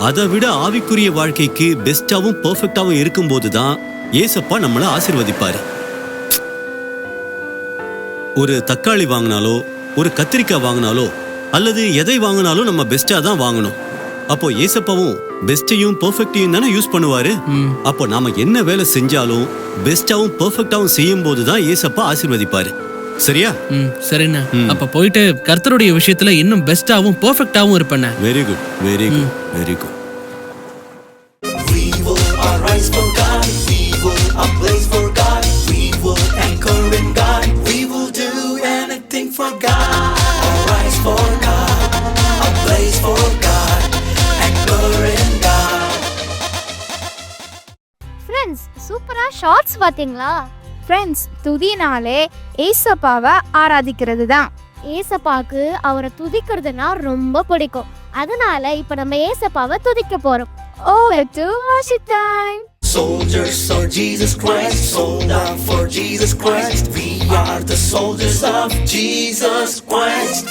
அதை விட ஆவிக்குரிய வாழ்க்கைக்கு பெஸ்ட்டாவும் பர்ஃபெக்டாவும் இருக்கும்போது தான் ஏசப்பா நம்மளை ஆசீர்வதிப்பாரு. ஒரு தக்காளி வாங்கினாலோ ஒரு கத்திரிக்காய் வாங்கினாலோ அல்லது எதை வாங்கினாலும் நம்ம பெஸ்ட்டாக தான் வாங்கணும். அப்போ ஏசப்பாவும் பெஸ்டையும் பெர்ஃபெக்டையும் தானே யூஸ் பண்ணுவாரு. அப்போ நாம என்ன வேலை செஞ்சாலும் பெஸ்டாவும் பெர்ஃபெக்டாவும் செய்யும் போதுதான் ஏசப்பா ஆசீர்வதிப்பாரு. சரியா? சரிண்ணா. அப்ப போயிட்டு கர்த்தருடைய விஷயத்துல இன்னும் பெஸ்டாவும் பெர்ஃபெக்டாவும் இருப்பேன். Very good, very good, very good. We will arise for God. We will ablaze for God. We will anchor in God. We will do anything for God. Arise for God. Ablaze for God. Anchor in God. Friends, சூப்பரா shorts பாத்தீங்களா? Friends, துதினாலே ஏசப்பாவை ஆராதிக்கிறது தான். ஏசப்பாக்கு அவரை துதிக்கிறதுனா ரொம்ப பிடிக்கும். அதனால இப்ப நம்ம ஏசப்பாவை துதிக்க போறோம். worship time. Soldiers of Jesus Christ, sold out for Jesus Christ. We are the soldiers of Jesus Christ.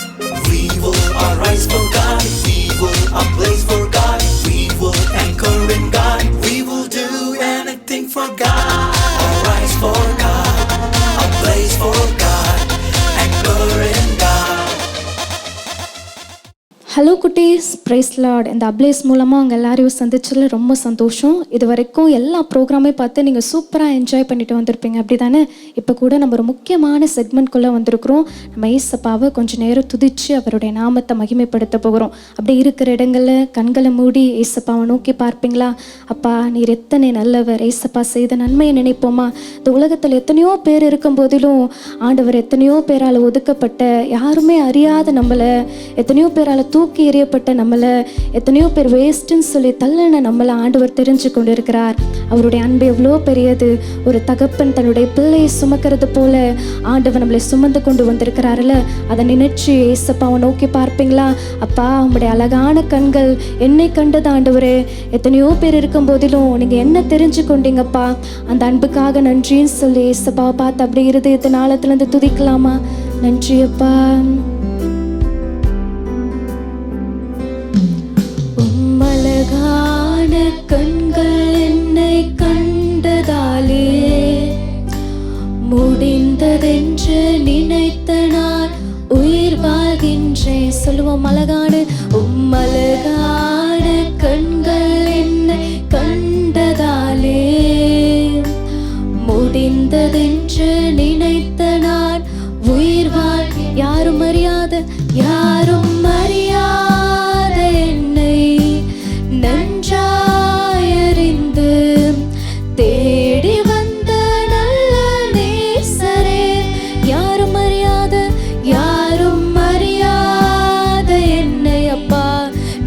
We will arise for God. We will ablaze for God. We will anchor in God. We will do anything for God. Arise for God. Ablaze for God. Anchor in God. Hello குட்டீஸ், price Lord. இந்த ablaze மூலமாக உங்கள் எல்லாரையும் சந்திச்சதில் ரொம்ப சந்தோஷம். இது வரைக்கும் எல்லா ப்ரோக்ராமே பார்த்து நீங்கள் சூப்பராக என்ஜாய் பண்ணிட்டு வந்திருப்பீங்க, அப்படி தானே? இப்போ கூட நம்ம ஒரு முக்கியமான செக்மெண்ட்குள்ளே வந்திருக்கிறோம். நம்ம ஏசப்பாவை கொஞ்சம் நேரம் துதித்து அவருடைய நாமத்தை மகிமைப்படுத்த போகிறோம். அப்படி இருக்கிற இடங்களில் கண்களை மூடி ஏசப்பாவை நோக்கி பார்ப்பீங்களா? அப்பா, நீர் எத்தனை நல்லவர். ஏசப்பா செய்த நன்மையை நினைப்போமா? இந்த உலகத்தில் எத்தனையோ பேர் இருக்கும் போதிலும் ஆண்டவர் எத்தனையோ பேரால் ஒதுக்கப்பட்ட, யாருமே அறியாத நம்மளை, எத்தனையோ பேரால் தூக்கி எறியப்பட்ட நம்மளை, எத்தனையோ பேர் வேஸ்ட்டுன்னு சொல்லி தள்ளன நம்மளை ஆண்டவர் தெரிஞ்சு கொண்டு இருக்கிறார். அவருடைய அன்பு எவ்வளோ பெரியது. ஒரு தகப்பன் தன்னுடைய பிள்ளையை சுமக்கிறது போல ஆண்டவர் நம்மளை சுமந்து கொண்டு வந்திருக்கிறாருல்ல, அதை நினைச்சு ஏசப்பாவை நோக்கி பார்ப்பீங்களா? அப்பா, உங்களுடைய அழகான கண்கள் என்னை கண்டது ஆண்டவரே. எத்தனையோ பேர் இருக்கும் போதிலும் நீங்கள் என்ன தெரிஞ்சு கொண்டீங்கப்பா. அந்த அன்புக்காக நன்றின்னு சொல்லி ஏசப்பாவை பார்த்து அப்படி இருதயத்தின் ஆழத்துலேருந்து துதிக்கலாமா? நன்றி அப்பா. அழகான கண்கள் என்னை கண்டதாலே முடிந்ததென்று நினைத்த நான் உயிர் வாழ்கின்றேன். சொல்லுவோம், அழகான அழகான கண்கள் என்னை கண்டதாலே முடிந்ததென்று நினைத்த நான் உயிர் வாழ். யாரும் அறியாத, யாரும் அறியாத என்னை நன்றாயறிந்து தேடி வந்த நல்ல நேசரே. யாரும் அறியாத, யாரும் அறியாத என்னை அப்பா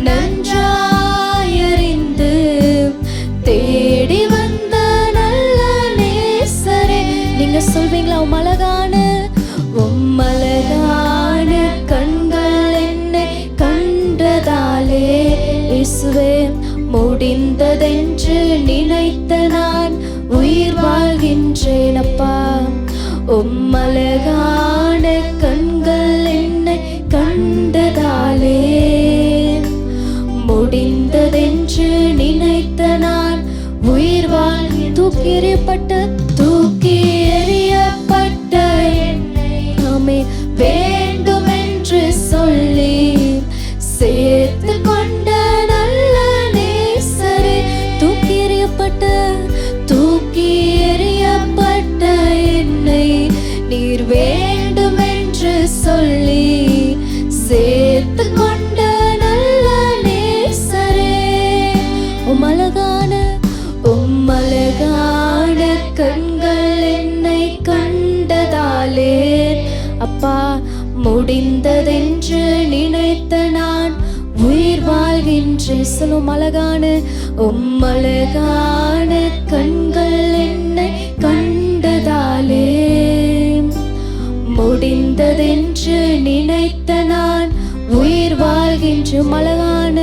நன்றாயறிந்து தேடி வந்த நல்ல நேசரே. நீங்க சொல்வீங்களா? அழகான கண்கள் என்னை கண்டதாலே இயேசுவே முடிந்ததென்று நினைத்த நான் உயிர் வாழ்கின்றேன் அப்பா. அழகான கண்கள் என்னை கண்டதாலே முடிந்ததென்று நினைத்த நான் உயிர் வாழ். தூக்கி எறியப்பட்ட என்னை நாமே வேண்டுமென்று சொல்லி சேர்த்து கொண்ட நல்ல நேசரே. தூக்கி எறியப்பட்ட என்னை நீர் வேண்டுமென்று சொல்லி சேர்த்து கொண்ட நல்ல நேசரே. அழகான கண்கள் என்னை கண்டதாலே அப்பா முடிந்ததென்று நினைத்த நான் உயிர் வாழ்கின்றேன். சொல்லும், அழகான கண்கள் என்னை கண்டதாலே முடிந்ததென்று நினைத்த நான் உயிர் வாழ்கின்றேன். அழகான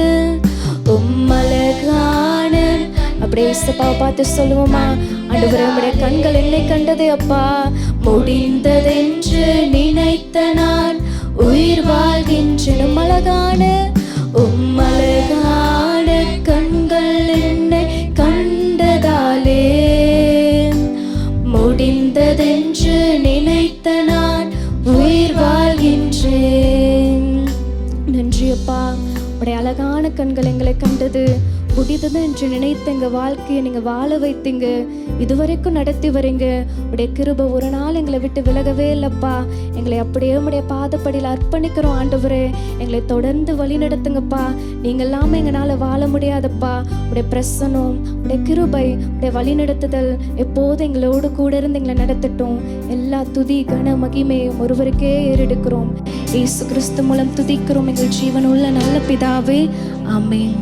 அப்படியே இயேசுப்பாவை பார்த்து சொல்லுவோமா? ஆண்டவரே, உம்முடைய கண்கள் என்னை கண்டது அப்பா. முடிந்ததென்று நினைத்த நான் உயிர் வாழ்கின்றேன். அழகான கண்கள் என்னை கண்டதாலே முடிந்ததென்று நினைத்த நான் உயிர் வாழ்கின்றேன். நன்றி அப்பா. உடைய அழகான கண்கள் எங்களை கண்டது. முடிந்தது என்று நினைத்த எங்கள் வாழ்க்கையை நீங்கள் வாழ வைத்தீங்க. இதுவரைக்கும் நடத்தி வரீங்க. உடைய கிருபை ஒரு நாள் எங்களை விட்டு விலகவே இல்லைப்பா. எங்களை அப்படியே உடைய பாதப்படியில் அர்ப்பணிக்கிறோம் ஆண்டவரே. எங்களை தொடர்ந்து வழி நடத்துங்கப்பா. நீங்கள் இல்லாமல் எங்களால் வாழ முடியாதப்பா. உடைய பிரசனம், உடைய கிருபை, உடைய வழி நடத்துதல் எப்போதும் எங்களோடு கூட இருந்து எங்களை நடத்தட்டும். எல்லா துதி கன மகிமையும் ஒருவருக்கே ஏறெடுக்கிறோம். இயேசு கிறிஸ்து மூலம் துதிக்கிறோம் எங்கள் ஜீவனுள்ள நல்ல பிதாவே, ஆமென்.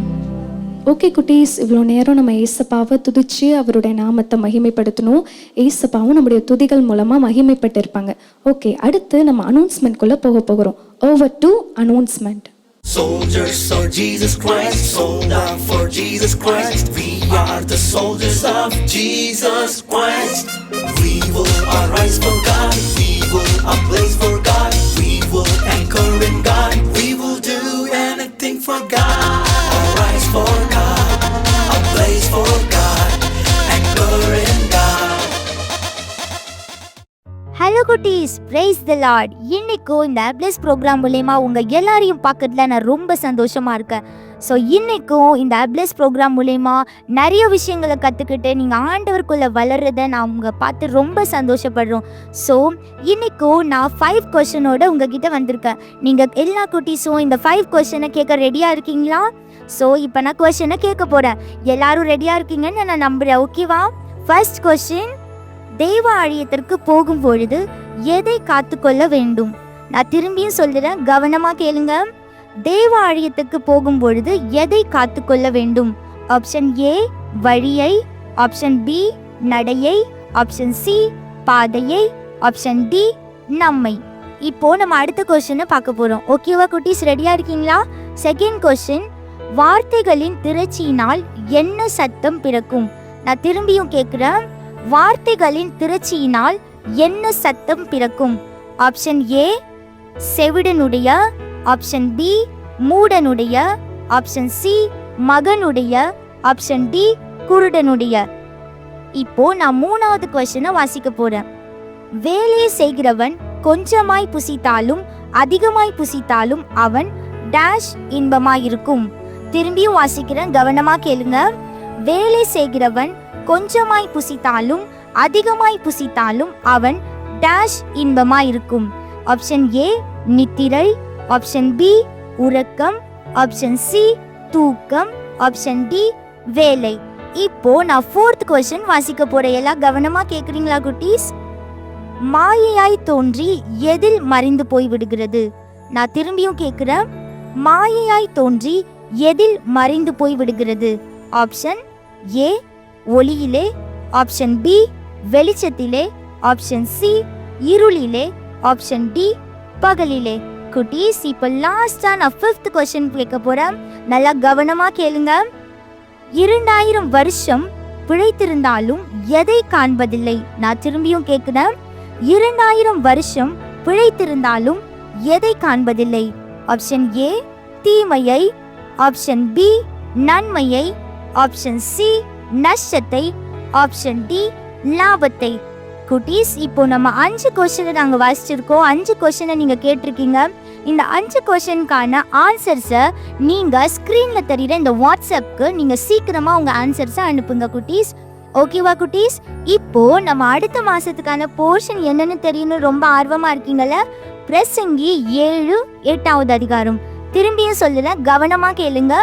ஓகே குட்டீஸ், இவ்வளோ நேரம் நம்ம ஏசப்பாவை துதிச்சு அவருடைய நாமத்தை மகிமைப்படுத்தணும். ஏசப்பாவும் நம்முடைய துதிகள் மூலமாக மகிமைப்பட்டிருப்பாங்க. ஓகே, அடுத்து நம்ம அனௌன்ஸ்மெண்ட்குள்ளே போகிறோம். Over to announcement. Soldiers of Jesus Christ, sold out for Jesus Christ. We are the soldiers of Jesus Christ. We will arise for God. We will ablaze for God. We will anchor in God. We will do anything for God. Arise for God. Ablaze for God. Anchor in God. Hello குட்டீஸ், praise the Lord. இன்னைக்கும் இந்த ablaze program மூலமா உங்கள் எல்லாரையும் பார்க்கறதுல நான் ரொம்ப சந்தோஷமாக இருக்கேன். ஸோ இன்றைக்கும் இந்த அப்ளேஸ் ப்ரோக்ராம் மூலமா நிறைய விஷயங்களை கற்றுக்கிட்டு நீங்கள் ஆண்டவருக்குள்ளே வளர்றதை நான் உங்கள் பார்த்து ரொம்ப சந்தோஷப்படுறோம். ஸோ இன்றைக்கும் நான் 5 கொஷனோட உங்ககிட்ட வந்திருக்கேன். நீங்கள் எல்லா குட்டீஸும் இந்த 5 கொஷனை கேட்க ரெடியாக இருக்கீங்களா? ஸோ இப்போ நான் கொஷனை கேட்க போகிறேன். எல்லாரும் ரெடியாக இருக்கீங்கன்னு நான் நம்புகிறேன். ஓகேவா? ஃபர்ஸ்ட் கொஷின், தெய்வ ஆலயத்திற்கு போகும் பொழுது எதை காத்துக்கொள்ள வேண்டும்? நான் திரும்பியும் சொல்லுறேன், கவனமா கேளுங்க. தேவ ஆலயத்துக்கு போகும் பொழுது எதை காத்துக்கொள்ள வேண்டும்? ஆப்ஷன் ஏ வழியை, ஆப்ஷன் பி நடையை, ஆப்ஷன் சி பாதையை, ஆப்ஷன் டி நம்மை. இப்போ நம்ம அடுத்த கொஸ்டினை பார்க்க போறோம். ஓகேவா குட்டீஸ், ரெடியா இருக்கீங்களா? செகண்ட் கொஸ்டின், வார்த்தைகளின் திரட்சியினால் என்ன சத்தம் பிறக்கும்? நான் திரும்பியும் கேட்குறேன், வார்த்தைகளின் திரட்சியினால் என்ன சத்தம் பிறக்கும்? ஆப்ஷன் ஏ செவிடனுடைய, ஆப்ஷன் பி மூடனுடைய, ஆப்ஷன் சி மகனுடைய, ஆப்ஷன் டி குருடனுடைய. இப்போ நான் 3வது கொஸ்டினை வாசிக்க போறேன். வேலையை செய்கிறவன் கொஞ்சமாய் புசித்தாலும் அதிகமாய் புசித்தாலும் அவன் டேஷ் இன்பமாயிருக்கும். திரும்பியும் வாசிக்கிறேன், கவனமா கேளுங்க. வேலை செய்கிறவன் கொஞ்சமாய் புசித்தாலும் அதிகமாய் புசித்தாலும் அவன் டேஷ் இன்பமாயிருக்கும். ஆப்ஷன் ஏ நித்திரை, ஆப்ஷன் பி உறக்கம், ஆப்ஷன் சி தூக்கம், ஆப்ஷன் டி வேலை. இப்போ நான் 4th கொஸ்டின் வாசிக்க போறேன். எல்லாம் கவனமா கேக்குறீங்களா குட்டீஸ்? மாயையாய் தோன்றி எதில் மறைந்து போய் விடுகிறது? நான் திரும்பியும் கேட்கிறேன், மாயையாய் தோன்றி எதில் மறைந்து போய் விடுகிறது? ஆப்ஷன் ஏ ஒளியிலே, ஆப்ஷன் பி வெளிச்சத்திலே, ஆப்ஷன் சி இருளிலே, ஆப்ஷன் டி பகலிலே. குட்டீஸ், இப்போ லாஸ்டா நான் 5th கொஸ்டின் கேட்க போறேன். நல்லா கவனமா கேளுங்க. 2000 வருஷம் பிழைத்திருந்தாலும் எதை காண்பதில்லை? நான் திரும்பியும் கேட்கிறேன், 2000 வருஷம் பிழைத்திருந்தாலும் எதை காண்பதில்லை? ஆப்ஷன் ஏ தீமையை, ஆப்ஷன் பி நன்மையை, ஆப்ஷன் சி நஷ்டத்தை, ஆப்ஷன் டி லாபத்தை. குட்டீஸ், இப்போ நம்ம 5 கொஸ்டினை நாங்கள் வாசிச்சிருக்கோம். 5 கொஸ்டினை நீங்கள் கேட்டிருக்கீங்க. இந்த 5 கொஸ்டினுக்கான ஆன்சர்ஸை நீங்கள் ஸ்க்ரீனில் தெரிகிற இந்த வாட்ஸ்அப்புக்கு நீங்கள் சீக்கிரமாக உங்கள் ஆன்சர்ஸை அனுப்புங்க குட்டீஸ். ஓகேவா குட்டீஸ்? இப்போ நம்ம அடுத்த மாதத்துக்கான போர்ஷன் என்னென்னு தெரியணும் ரொம்ப ஆர்வமாக இருக்கீங்கள? பிரசங்கி 7 8வது அதிகாரம். திரும்பியும் சொல்லல, கவனமாக கேளுங்க.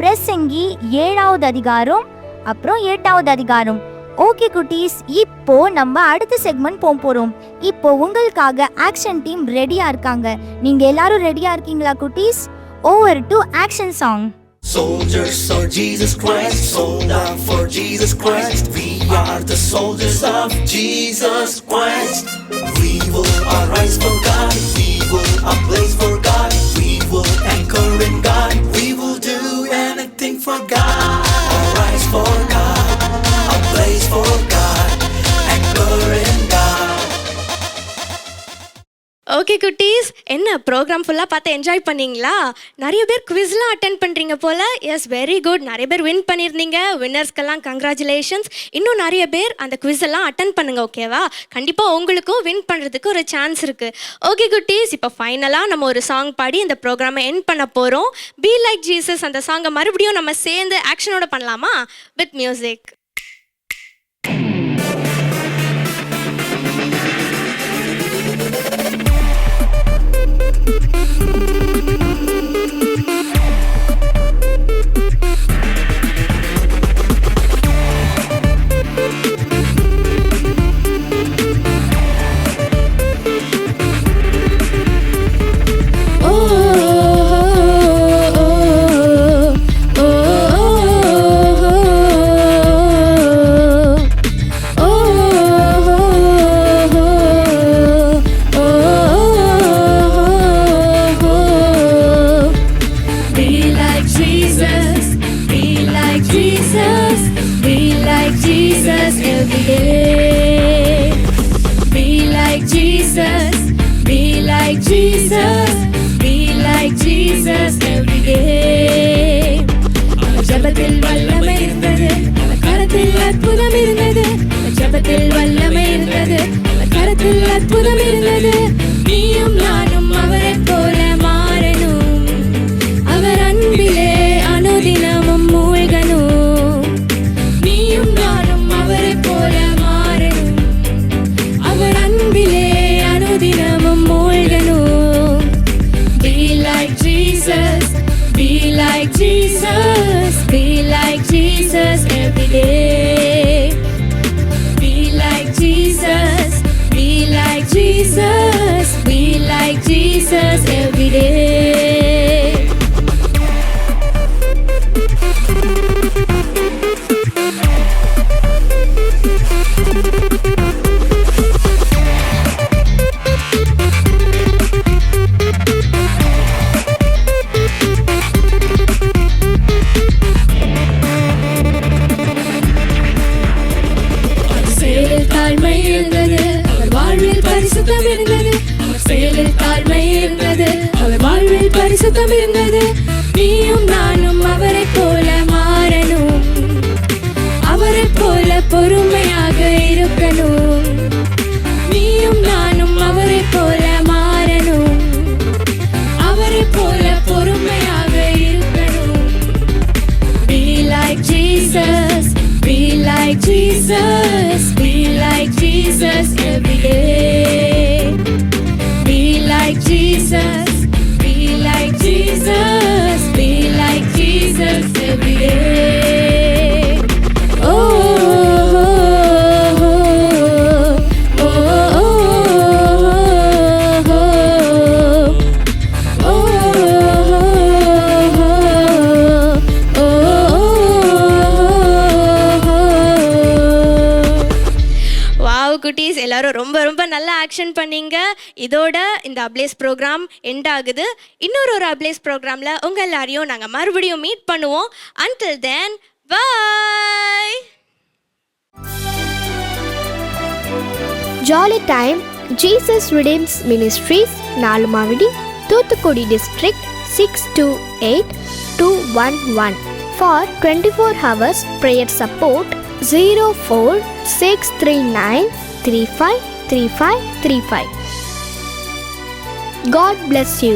பிரசங்கி 7வது அதிகாரம், அப்புறம் 8வது அதிகாரம். ஓகே குட்டீஸ், இப்போ நம்ம அடுத்த செக்மெண்ட் போறோம். இப்போ உங்களுக்காக ஆக்ஷன் டீம் ரெடியா இருக்காங்க. நீங்க எல்லாரும் ரெடியா இருக்கீங்களா குட்டீஸ்? Over to action song. Soldiers of Jesus Christ, sold out for Jesus Christ. We are the soldiers of Jesus Christ. We will arise for God. We will ablaze for God. We will anchor in God. We will do anything for God. Arise for God. Ablaze for God. Anchor in God. Okay குட்டீஸ், என்ன program ஃபுல்லாக பார்த்து enjoy பண்ணீங்களா? நிறைய பேர் குவிஸ்லாம் attend பண்ணுறீங்க போல். S, very good. நிறைய பேர் வின் பண்ணியிருந்தீங்க. வின்னர்ஸ்க்கெல்லாம் கங்க்ராச்சுலேஷன்ஸ். இன்னும் நிறைய பேர் அந்த குவிஸ் எல்லாம் அட்டென்ட் பண்ணுங்கள், ஓகேவா? கண்டிப்பாக உங்களுக்கும் வின் பண்ணுறதுக்கு ஒரு சான்ஸ் இருக்குது. ஓகே குட்டீஸ், இப்போ ஃபைனலாக நம்ம ஒரு சாங் பாடி இந்த ப்ரோக்ராமை எண்ட் பண்ண போகிறோம். பி லைக் ஜீசஸ் அந்த சாங்கை மறுபடியும் நம்ம சேர்ந்து ஆக்ஷனோட பண்ணலாமா? With music. ஜபத்தில் வல்லமை இருந்தது, கரத்தில் அற்புதம் இருந்தது. ஜபத்தில் வல்லமை இருந்தது, கரத்தில் அற்புதம் இருந்தது. நீயும் நானும் அவரை போல மாறணும், அவர் அன்பிலே அனுதினமும் மூழ்கணும். நீயும் நானும் அவரை போல மாறணும், அவர் அன்பிலே அனுதினமும் மூழ்கணும். Be like Jesus, be like Jesus, be like Jesus every day. Be like Jesus, be like Jesus, be like Jesus every day. பரிசுத்தம் இருந்தது. நீயும் நானும் அவரை போல மாறணும், அவரை போல பொறுமையாக இருக்கணும். நீயும் நானும் அவரை போல மாறணும், அவரை போல பொறுமையாக இருக்கணும். Be like Jesus, be like Jesus, be like Jesus every day. Be like Jesus, like Jesus, be like Jesus every day. Oh, oh, oh, oh, oh, wow குட்டீஸ், எல்லாரும் ரொம்ப ரொம்ப நல்லா ஆக்ஷன் பண்ணீங்க. இதோட இந்த அப்ளேஸ் ப்ரோக்ராம் எண்ட் ஆகுது. இன்னொரு அப்ளேஸ் ப்ரோக்ராமில் உங்கள் எல்லாரையும் நாங்கள் மறுபடியும் மீட் பண்ணுவோம். Until then, bye. Jolly Time Jesus Redeems Ministries, Nalumavidi, Thuthukudi District, 628211. For 24 hours prayer support, 04639353535. God bless you.